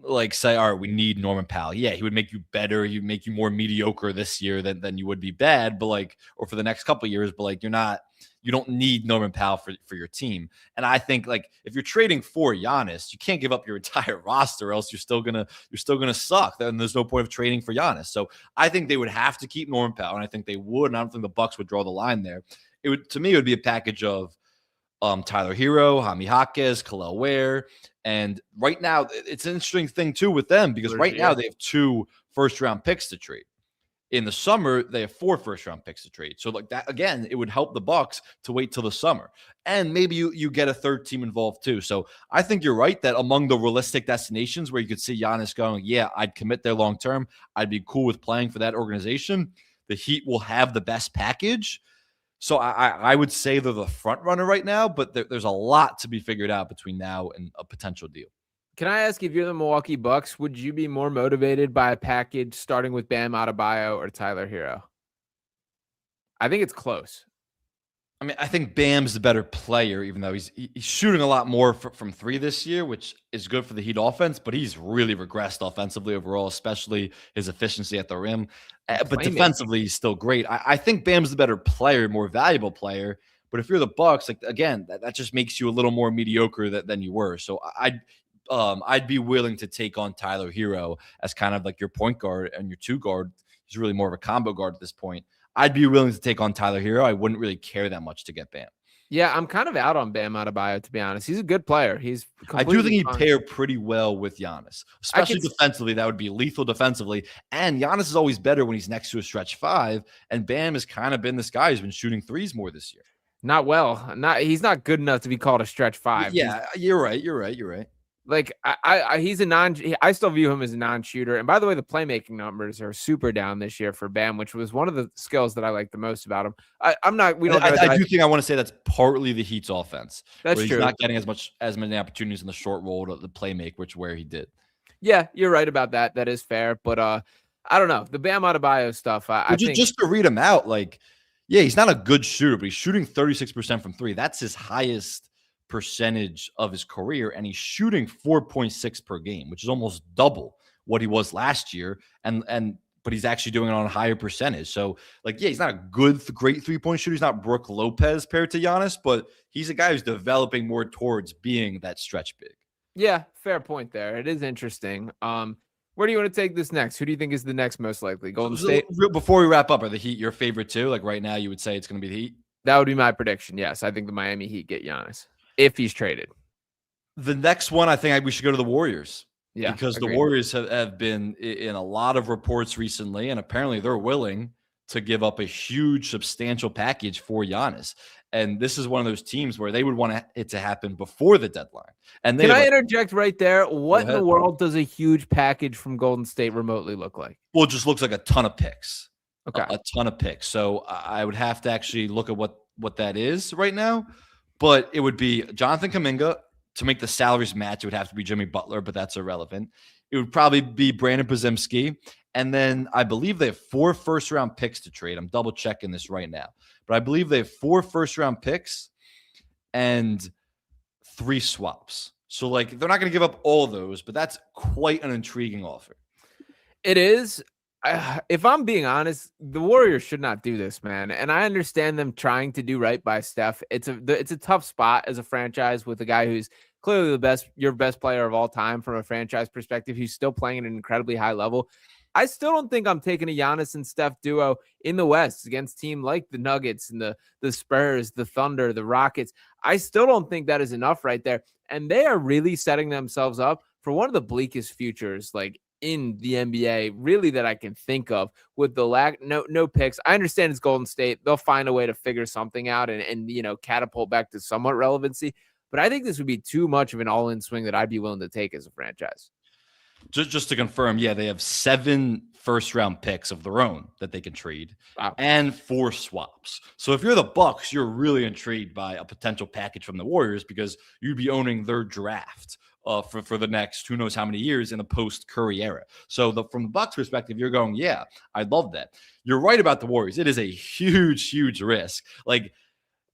like say, all right, we need Norman Powell. Yeah, he would make you better. He'd make you more mediocre this year than you would be bad, but like, or for the next couple of years, but like you don't need Norman Powell for your team. And I think like if you're trading for Giannis, you can't give up your entire roster, or else you're still gonna suck. Then there's no point of trading for Giannis. So I think they would have to keep Norman Powell, and I think they would. And I don't think the Bucks would draw the line there. To me, it would be a package of Tyler Hero, Jaime Jaquez, Khalil Ware. And right now, it's an interesting thing, too, with them because right now they have 2 first-round picks to trade. In the summer, they have 4 first-round picks to trade. So, like that, again, it would help the Bucks to wait till the summer. And maybe you get a third team involved, too. So I think you're right that among the realistic destinations where you could see Giannis going, yeah, I'd commit there long-term. I'd be cool with playing for that organization. The Heat will have the best package. So I would say they're the front runner right now, but there's a lot to be figured out between now and a potential deal. Can I ask, if you're the Milwaukee Bucks, would you be more motivated by a package starting with Bam Adebayo or Tyler Hero? I think it's close. I mean, I think Bam's the better player, even though he's shooting a lot more from 3 this year, which is good for the Heat offense, but he's really regressed offensively overall, especially his efficiency at the rim. But defensively, he's still great. I think Bam's the better player, more valuable player. But if you're the Bucks, like again, that just makes you a little more mediocre than you were. So I'd be willing to take on Tyler Hero as kind of like your point guard and your 2 guard. He's really more of a combo guard at this point. I'd be willing to take on Tyler Hero. I wouldn't really care that much to get Bam. Yeah, I'm kind of out on Bam Adebayo, to be honest. He's a good player. I do think he'd pair pretty well with Giannis, especially defensively. That would be lethal defensively. And Giannis is always better when he's next to a stretch 5. And Bam has kind of been this guy who's been shooting threes more this year. Not well. He's not good enough to be called a stretch 5. Yeah, you're right. Like he's I still view him as a non-shooter. And by the way, the playmaking numbers are super down this year for Bam, which was one of the skills that I like the most about him. I do think I want to say that's partly the Heat's offense. That's true. He's not getting as many opportunities in the short roll to play make, where he did. Yeah, you're right about that. That is fair. But I don't know. The Bam Adebayo stuff, I think just to read him out, like, yeah, he's not a good shooter, but he's shooting 36% from 3. That's his highest percentage of his career, and he's shooting 4.6 per game, which is almost double what he was last year. But he's actually doing it on a higher percentage. So, like, yeah, he's not a great 3-point shooter. He's not Brook Lopez paired to Giannis, but he's a guy who's developing more towards being that stretch big. Yeah, fair point there. It is interesting. Where do you want to take this next? Who do you think is the next most likely? Golden State? Before we wrap up, are the Heat your favorite too? Like right now, you would say it's going to be the Heat? That would be my prediction, yes. I think the Miami Heat get Giannis if he's traded. The next one, I think we should go to the Warriors. Yeah, because the Warriors have been in a lot of reports recently, and apparently they're willing to give up a huge, substantial package for Giannis. And this is one of those teams where they would want it to happen before the deadline. And can I interject right there? What in the world does a huge package from Golden State remotely look like? Well, it just looks like a ton of picks. Okay, a ton of picks. So I would have to actually look at what that is right now. But it would be Jonathan Kuminga. To make the salaries match, it would have to be Jimmy Butler, but that's irrelevant. It would probably be Brandon Podziemski. And then I believe they have 4 first-round picks to trade. I'm double-checking this right now. But I believe they have 4 first-round picks and 3 swaps. So, like, they're not going to give up all those, but that's quite an intriguing offer. It is. If I'm being honest, the Warriors should not do this, man. And I understand them trying to do right by Steph. It's a tough spot as a franchise with a guy who's clearly your best player of all time from a franchise perspective. He's still playing at an incredibly high level. I still don't think I'm taking a Giannis and Steph duo in the West against teams like the Nuggets and the Spurs, the Thunder, the Rockets. I still don't think that is enough right there. And they are really setting themselves up for one of the bleakest futures, like, in the NBA, really, that I can think of, with the lack, no picks. I understand it's Golden State. They'll find a way to figure something out and catapult back to somewhat relevancy. But I think this would be too much of an all-in swing that I'd be willing to take as a franchise. Just to confirm, yeah, they have 7 first-round picks of their own that they can trade, and 4 swaps. So if you're the Bucks, you're really intrigued by a potential package from the Warriors because you'd be owning their draft for the next who knows how many years in the post-Curry era. So from the Bucks perspective, you're going, yeah, I love that. You're right about the Warriors. It is a huge, huge risk. Like,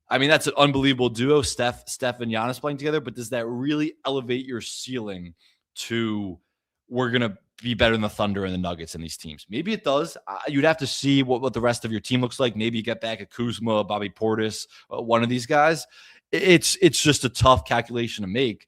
I mean, that's an unbelievable duo, Steph and Giannis playing together, but does that really elevate your ceiling to we're going to be better than the Thunder and the Nuggets and these teams. Maybe it does. You'd have to see what the rest of your team looks like. Maybe you get back at Kuzma, Bobby Portis, one of these guys. It's just a tough calculation to make.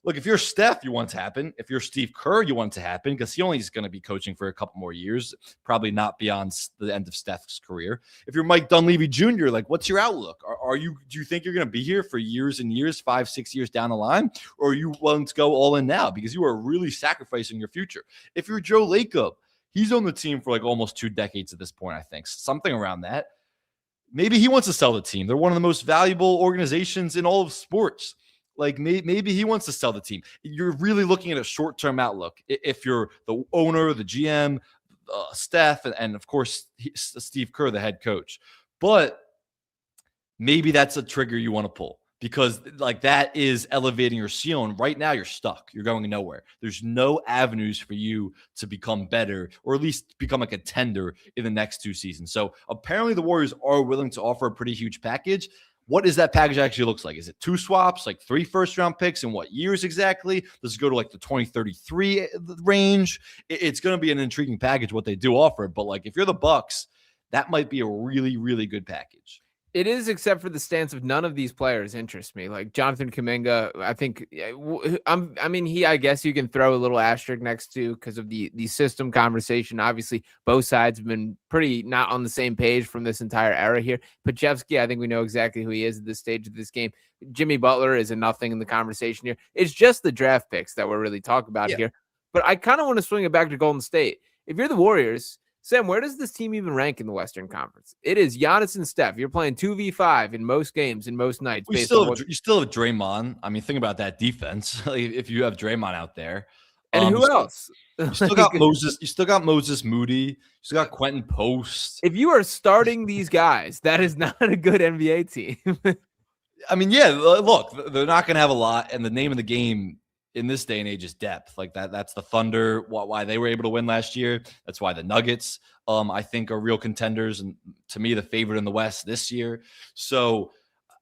Look, if you're Steph, you want it to happen. If you're Steve Kerr, you want it to happen because he only is going to be coaching for a couple more years, probably not beyond the end of Steph's career. If you're Mike Dunleavy Jr., like, what's your outlook? Do you think you're going to be here for years and years, 5-6 years down the line? Or are you willing to go all in now because you are really sacrificing your future? If you're Joe Lacob, he's on the team for like almost 2 decades at this point, I think, something around that. Maybe he wants to sell the team. They're one of the most valuable organizations in all of sports. Like maybe he wants to sell the team. You're really looking at a short-term outlook. If you're the owner, the GM, Steph, and of course Steve Kerr, the head coach. But maybe that's a trigger you want to pull because like that is elevating your ceiling. Right now you're stuck. You're going nowhere. There's no avenues for you to become better or at least become a contender in the next 2 seasons. So apparently the Warriors are willing to offer a pretty huge package. What does that package actually looks like? Is it 2 swaps, like 3 first-round picks, and what years exactly? Does it go to like the 2033 range? It's going to be an intriguing package what they do offer, but like if you're the Bucks, that might be a really, really good package. It is, except for the stance of none of these players interest me. Like Jonathan Kuminga, I think, I guess you can throw a little asterisk next to because of the system conversation. Obviously, both sides have been pretty not on the same page from this entire era here. Podziemski, I think we know exactly who he is at this stage of this game. Jimmy Butler is a nothing in the conversation here. It's just the draft picks that we're really talking about here. But I kind of want to swing it back to Golden State. If you're the Warriors, Sam, where does this team even rank in the Western Conference? It is Giannis and Steph. You're playing 2v5 in most games, in most nights. You still have Draymond. I mean, think about that defense. If you have Draymond out there. And who else? You still got Moses. You still got Moses Moody. You still got Quentin Post. If you are starting these guys, that is not a good NBA team. I mean, yeah, look, they're not going to have a lot. And the name of the game in this day and age is depth. Like that's the Thunder, why they were able to win last year. That's why the Nuggets, I think, are real contenders, and to me, the favorite in the West this year. So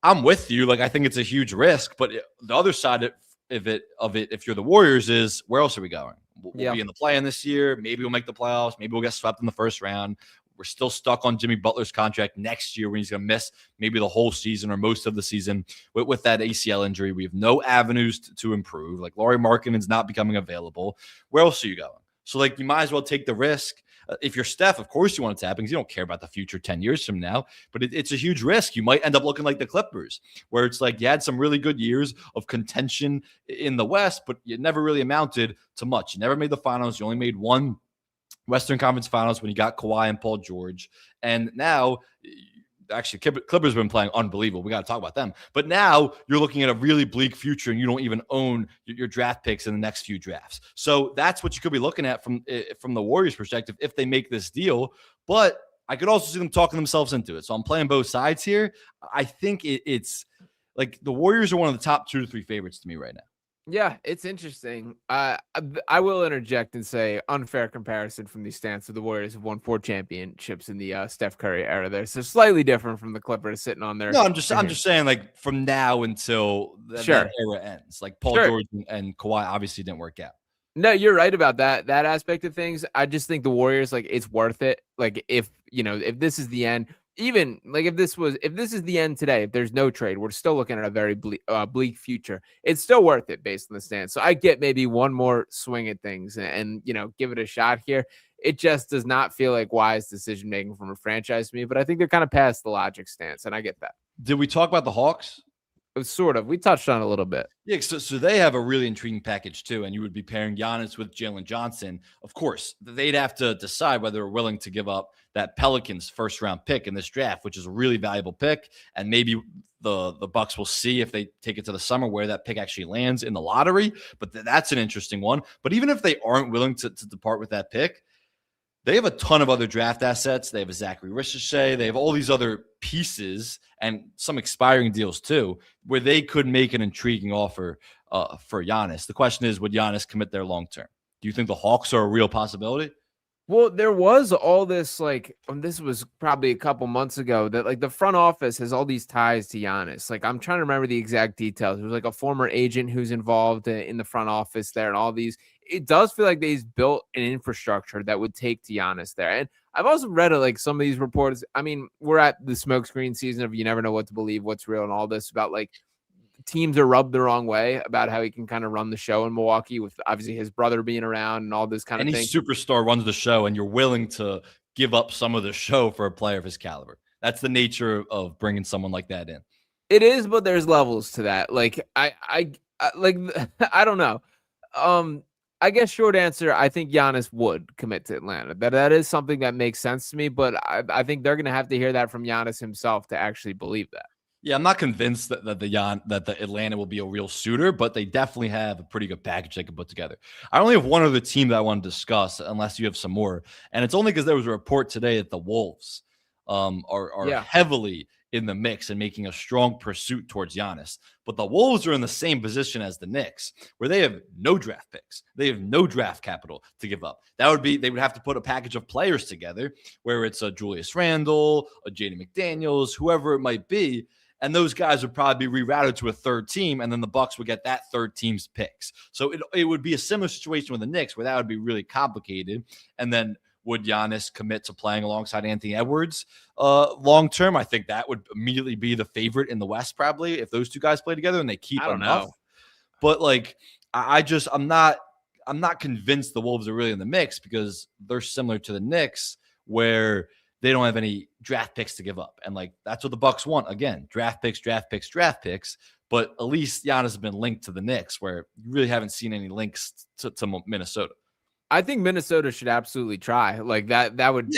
I'm with you. Like I think it's a huge risk, but the other side of it, if you're the Warriors, is where else are we going? We'll be in the play-in this year. Maybe we'll make the playoffs. Maybe we'll get swept in the first round. We're still stuck on Jimmy Butler's contract next year when he's going to miss maybe the whole season or most of the season with that ACL injury. We have no avenues to improve. Like Lauri Markkanen's not becoming available. Where else are you going? So like you might as well take the risk. If you're Steph, of course you want it to happen because you don't care about the future 10 years from now. But it's a huge risk. You might end up looking like the Clippers, where it's like you had some really good years of contention in the West, but you never really amounted to much. You never made the finals. You only made one Western Conference Finals when you got Kawhi and Paul George. And now, actually, Clippers have been playing unbelievable. We got to talk about them. But now you're looking at a really bleak future, and you don't even own your draft picks in the next few drafts. So that's what you could be looking at from the Warriors' perspective if they make this deal. But I could also see them talking themselves into it. So I'm playing both sides here. I think it's like the Warriors are one of the top 2 to 3 favorites to me right now. Yeah, it's interesting. I will interject and say unfair comparison from the stance of the Warriors have won 4 championships in the Steph Curry era. There, so slightly different from the Clippers sitting on there. No, I'm just saying like from now until that era ends. Like Paul George and Kawhi obviously didn't work out. No, you're right about that aspect of things. I just think the Warriors, like, it's worth it. Like if this is the end. Even like if this is the end today, if there's no trade, we're still looking at a very bleak future. It's still worth it based on the stance. So I get maybe one more swing at things and give it a shot here. It just does not feel like wise decision making from a franchise to me, but I think they're kind of past the logic stance, and I get that. Did we talk about the Hawks? Sort of. We touched on it a little bit. Yeah, so they have a really intriguing package too, and you would be pairing Giannis with Jalen Johnson. Of course, they'd have to decide whether they're willing to give up that Pelicans first-round pick in this draft, which is a really valuable pick, and maybe the Bucks will see if they take it to the summer where that pick actually lands in the lottery, but that's an interesting one. But even if they aren't willing to depart with that pick, they have a ton of other draft assets. They have a Zachary Ricochet. They have all these other pieces and some expiring deals too, where they could make an intriguing offer for Giannis. The question is, would Giannis commit there long term? Do you think the Hawks are a real possibility? Well, there was all this this was probably a couple months ago that like the front office has all these ties to Giannis. Like I'm trying to remember the exact details. It was like a former agent who's involved in the front office there and all these. It does feel like they've built an infrastructure that would take to Giannis there. And I've also read like some of these reports. I mean, we're at the smokescreen season of you never know what to believe, what's real, and all this about like teams are rubbed the wrong way about how he can kind of run the show in Milwaukee with obviously his brother being around and all this kind of Any thing. superstar runs the show, and you're willing to give up some of the show for a player of his caliber. That's the nature of bringing someone like that in. It is, but there's levels to that. Like like I don't know. I guess short answer, I think Giannis would commit to Atlanta. That is something that makes sense to me, but I think they're going to have to hear that from Giannis himself to actually believe that. Yeah, I'm not convinced that the Atlanta will be a real suitor, but they definitely have a pretty good package they can put together. I only have one other team that I want to discuss, unless you have some more, and it's only because there was a report today that the Wolves are heavily in the mix and making a strong pursuit towards Giannis. But the Wolves are in the same position as the Knicks, where they have no draft picks. They have no draft capital to give up. That would be, they would have to put a package of players together, where it's a Julius Randle, a Jaden McDaniels, whoever it might be. And those guys would probably be rerouted to a third team, and then the Bucks would get that third team's picks. So it would be a similar situation with the Knicks, where that would be really complicated. And then would Giannis commit to playing alongside Anthony Edwards long term? I think that would immediately be the favorite in the West, probably, if those two guys play together and they keep enough. But like, I'm not convinced the Wolves are really in the mix, because they're similar to the Knicks, where they don't have any draft picks to give up. And like, that's what the Bucks want. Again, draft picks. But at least Giannis has been linked to the Knicks, where you really haven't seen any links to Minnesota. I think Minnesota should absolutely try. Like that would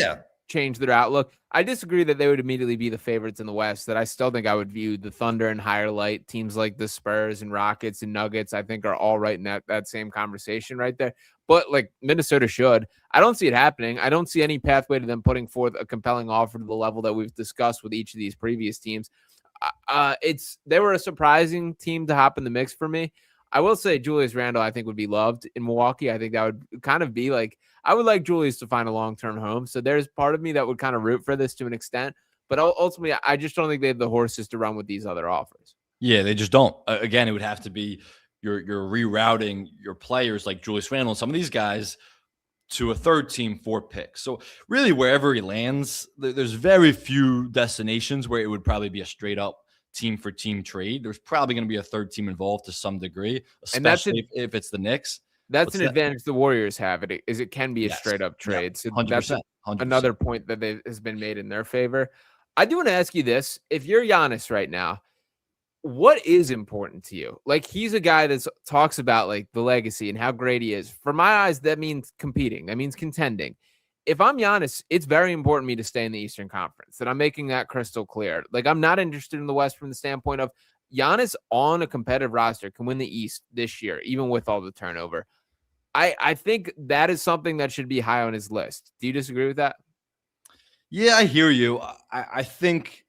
change their outlook. I disagree that they would immediately be the favorites in the West. That I still think I would view the Thunder in higher light. Teams like the Spurs and Rockets and Nuggets, I think, are all right in that same conversation right there. But like, Minnesota should. I don't see it happening. I don't see any pathway to them putting forth a compelling offer to the level that we've discussed with each of these previous teams. They were a surprising team to hop in the mix for me. I will say Julius Randle, I think, would be loved in Milwaukee. I think that would kind of be like, I would like Julius to find a long-term home. So there's part of me that would kind of root for this to an extent. But ultimately, I just don't think they have the horses to run with these other offers. Yeah, they just don't. Again, it would have to be you're rerouting your players like Julius Randle and some of these guys to a third team for picks. So really, wherever he lands, there's very few destinations where it would probably be a straight up team for team trade. There's probably going to be a third team involved to some degree, especially if it's the Knicks. That's an advantage the Warriors have. It can be a straight up trade. So 100%, that's 100%. Another point that has been made in their favor. I do want to ask you this. If you're Giannis right now, what is important to you? Like, he's a guy that talks about like the legacy and how great he is. For my eyes, that means competing. That means contending. If I'm Giannis, it's very important to me to stay in the Eastern Conference, that I'm making that crystal clear. Like, I'm not interested in the West from the standpoint of Giannis on a competitive roster can win the East this year, even with all the turnover. I think that is something that should be high on his list. Do you disagree with that? Yeah, I hear you. I think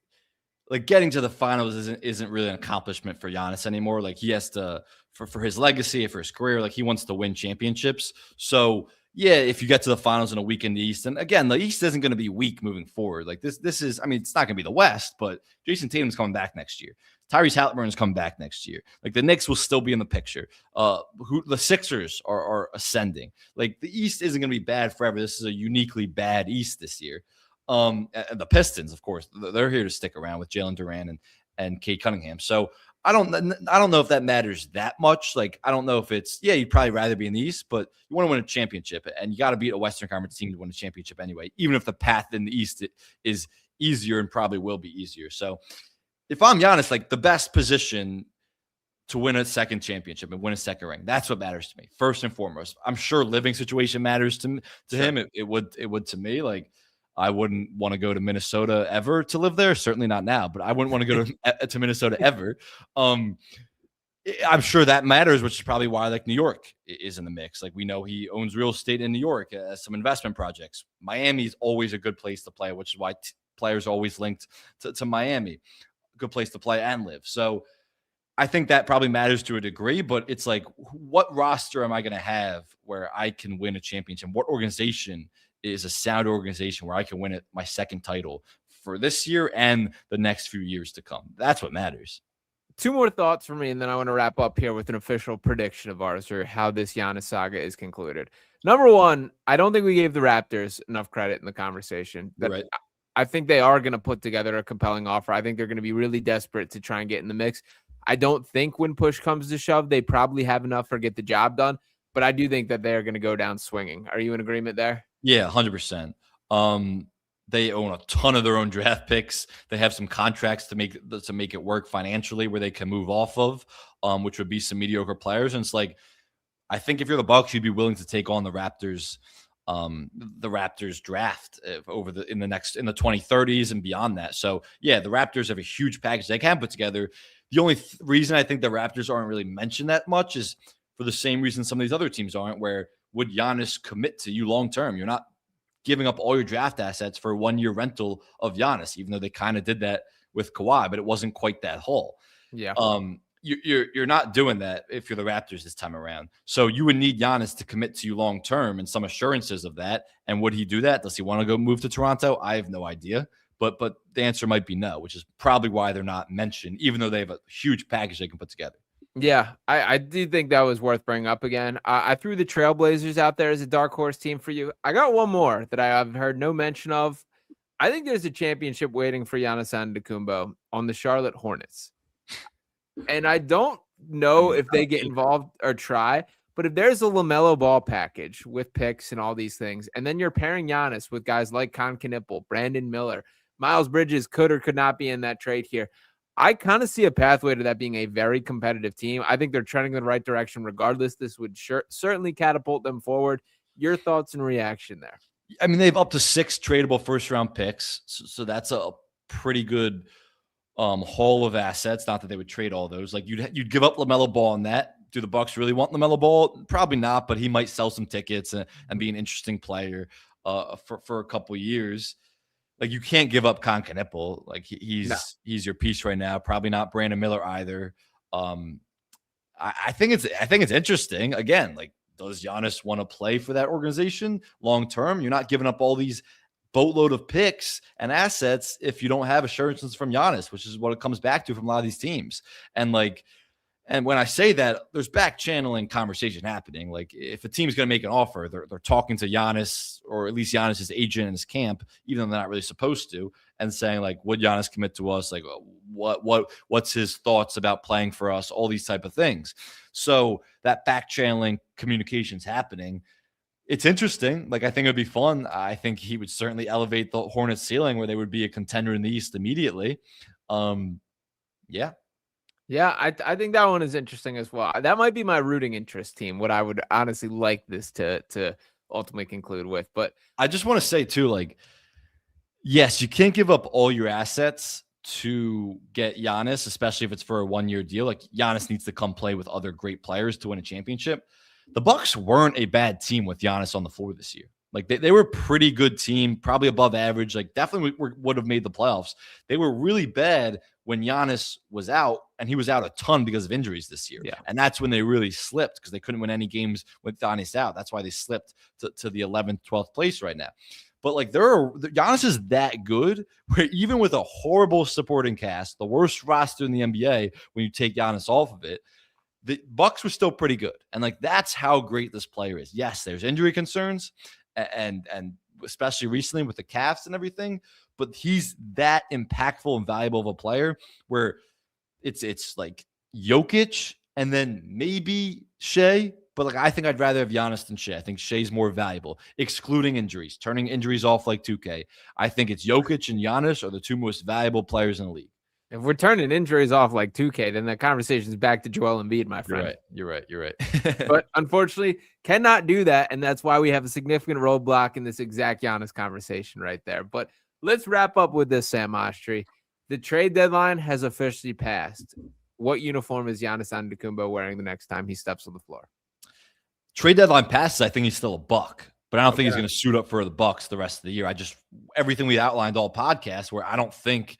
like getting to the finals isn't really an accomplishment for Giannis anymore. Like, he has to, for his legacy, for his career, like, he wants to win championships. So yeah, if you get to the finals in a week in the East, and again, the East isn't going to be weak moving forward. Like, this is, I mean, it's not going to be the West, but Jason Tatum's coming back next year. Tyrese Halliburton's coming back next year. Like, the Knicks will still be in the picture. The Sixers are ascending. Like, the East isn't going to be bad forever. This is a uniquely bad East this year. The Pistons, of course, they're here to stick around with Jalen Duran and Cade Cunningham. So I don't know if that matters that much. Like, I don't know if it's, you'd probably rather be in the East, but you want to win a championship, and you got to beat a Western Conference team to win a championship anyway, even if the path in the East is easier and probably will be easier. So if I'm Giannis, like, the best position to win a second championship and win a second ring, that's what matters to me, first and foremost. I'm sure living situation matters to him. It would to me. Like, I wouldn't want to go to Minnesota ever to live there. Certainly not now, but I wouldn't want to go to Minnesota ever. I'm sure that matters, which is probably why, like, New York is in the mix. Like, we know he owns real estate in New York, some investment projects. Miami is always a good place to play, which is why players are always linked to Miami. Good place to play and live. So I think that probably matters to a degree, but it's like, what roster am I going to have where I can win a championship? What organization is a sound organization where I can win my second title for this year and the next few years to come. That's what matters. Two more thoughts for me, and then I want to wrap up here with an official prediction of ours or how this Giannis saga is concluded. Number one, I don't think we gave the Raptors enough credit in the conversation. Right. I think they are going to put together a compelling offer. I think they're going to be really desperate to try and get in the mix. I don't think when push comes to shove, they probably have enough or get the job done, but I do think that they're going to go down swinging. Are you in agreement there? Yeah, 100%. They own a ton of their own draft picks. They have some contracts to make it work financially where they can move off of, which would be some mediocre players. And it's like, I think if you're the Bucks, you'd be willing to take on the Raptors draft in the 2030s and beyond that. So yeah, the Raptors have a huge package they can put together. The only reason I think the Raptors aren't really mentioned that much is for the same reason some of these other teams aren't, where would Giannis commit to you long term? You're not giving up all your draft assets for a 1-year rental of Giannis, even though they kind of did that with Kawhi, but it wasn't quite that haul. Yeah. You're not doing that if you're the Raptors this time around. So you would need Giannis to commit to you long term and some assurances of that. And would he do that? Does he want to go move to Toronto? I have no idea. But the answer might be no, which is probably why they're not mentioned, even though they have a huge package they can put together. Yeah, I do think that was worth bringing up again. I threw the Trailblazers out there as a dark horse team for you. I got one more that I have heard no mention of. I think there's a championship waiting for Giannis Antetokounmpo on the Charlotte Hornets. And I don't know if they get involved or try, but if there's a LaMelo Ball package with picks and all these things, and then you're pairing Giannis with guys like Con Knipple, Brandon Miller, Miles Bridges could or could not be in that trade here. I kind of see a pathway to that being a very competitive team. I think they're trending in the right direction regardless. This would certainly catapult them forward. Your thoughts and reaction there? I mean, they have up to 6 tradable first-round picks, so that's a pretty good haul of assets. Not that they would trade all those. Like you'd give up LaMelo Ball on that. Do the Bucks really want LaMelo Ball? Probably not, but he might sell some tickets and be an interesting player for a couple years. Like you can't give up Con Knipple. Like he's your piece right now. Probably not Brandon Miller either. I think it's interesting. Again, like does Giannis want to play for that organization long term? You're not giving up all these boatload of picks and assets if you don't have assurances from Giannis, which is what it comes back to from a lot of these teams. And when I say that, there's back channeling conversation happening. Like if a team's going to make an offer, they're talking to Giannis or at least Giannis's agent in his camp, even though they're not really supposed to, and saying like, would Giannis commit to us? Like what's his thoughts about playing for us? All these type of things. So that back channeling communication's happening. It's interesting. Like I think it'd be fun. I think he would certainly elevate the Hornets ceiling where they would be a contender in the East immediately. Yeah. Yeah, I think that one is interesting as well. That might be my rooting interest team, what I would honestly like this to ultimately conclude with. But I just want to say too, like, yes, you can't give up all your assets to get Giannis, especially if it's for a 1-year deal. Like Giannis needs to come play with other great players to win a championship. The Bucks weren't a bad team with Giannis on the floor this year. Like they were a pretty good team, probably above average. Like definitely would have made the playoffs. They were really bad when Giannis was out, and he was out a ton because of injuries this year. Yeah. And that's when they really slipped because they couldn't win any games with Giannis out. That's why they slipped to the 11th, 12th place right now. But like Giannis is that good where even with a horrible supporting cast, the worst roster in the NBA, when you take Giannis off of it, the Bucks were still pretty good. And like that's how great this player is. Yes, there's injury concerns and especially recently with the calves and everything, but he's that impactful and valuable of a player where it's like Jokic and then maybe Shea, but like I think I'd rather have Giannis than Shea. I think Shea's more valuable, excluding injuries, turning injuries off like 2K. I think it's Jokic and Giannis are the two most valuable players in the league. If we're turning injuries off like 2K, then that conversation is back to Joel Embiid, my friend. You're right. But unfortunately, cannot do that, and that's why we have a significant roadblock in this exact Giannis conversation right there. But let's wrap up with this, Sam Oshtry. The trade deadline has officially passed. What uniform is Giannis Antetokounmpo wearing the next time he steps on the floor? Trade deadline passes. I think he's still a Buck, but I don't think he's going to suit up for the Bucks the rest of the year. Everything we outlined all podcasts where I don't think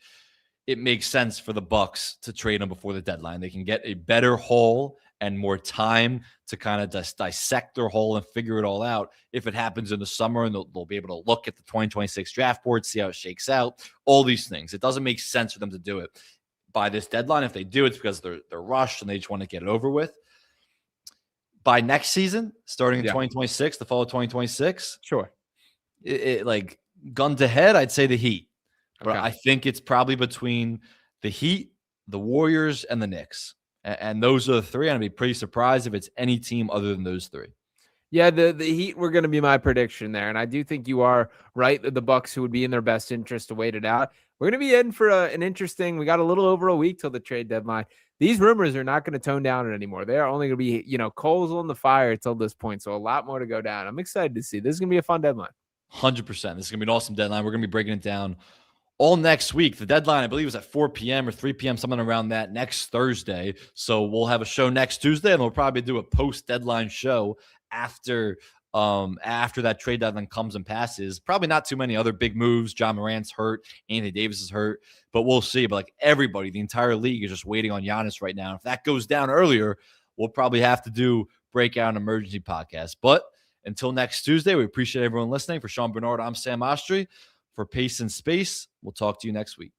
it makes sense for the Bucks to trade him before the deadline. They can get a better haul and more time to kind of dissect their hole and figure it all out. If it happens in the summer, and they'll be able to look at the 2026 draft board, see how it shakes out, all these things. It doesn't make sense for them to do it by this deadline. If they do, it's because they're rushed and they just want to get it over with. By next season, starting in 2026, the fall of 2026, sure. It like gun to head, I'd say the Heat. But Okay. I think it's probably between the Heat, the Warriors, and the Knicks. And those are the three. I'd be pretty surprised if it's any team other than those three. Yeah, the Heat were going to be my prediction there, and I do think you are right. The Bucks, who would be in their best interest to wait it out. We're going to be in for an interesting. We got a little over a week till the trade deadline. These rumors are not going to tone down it anymore. They are only going to be, coals on the fire till this point. So a lot more to go down. I'm excited to see. This is going to be a fun deadline. 100%. This is going to be an awesome deadline. We're going to be breaking it down all next week. The deadline, I believe, is at 4 p.m. or 3 p.m., something around that, next Thursday. So we'll have a show next Tuesday, and we'll probably do a post-deadline show after that trade deadline comes and passes. Probably not too many other big moves. John Morant's hurt. Anthony Davis is hurt. But we'll see. But like everybody, the entire league is just waiting on Giannis right now. If that goes down earlier, we'll probably have to do breakout and emergency podcast. But until next Tuesday, we appreciate everyone listening. For Sean Barnard, I'm Sam Oshtry. For Pace and Space, we'll talk to you next week.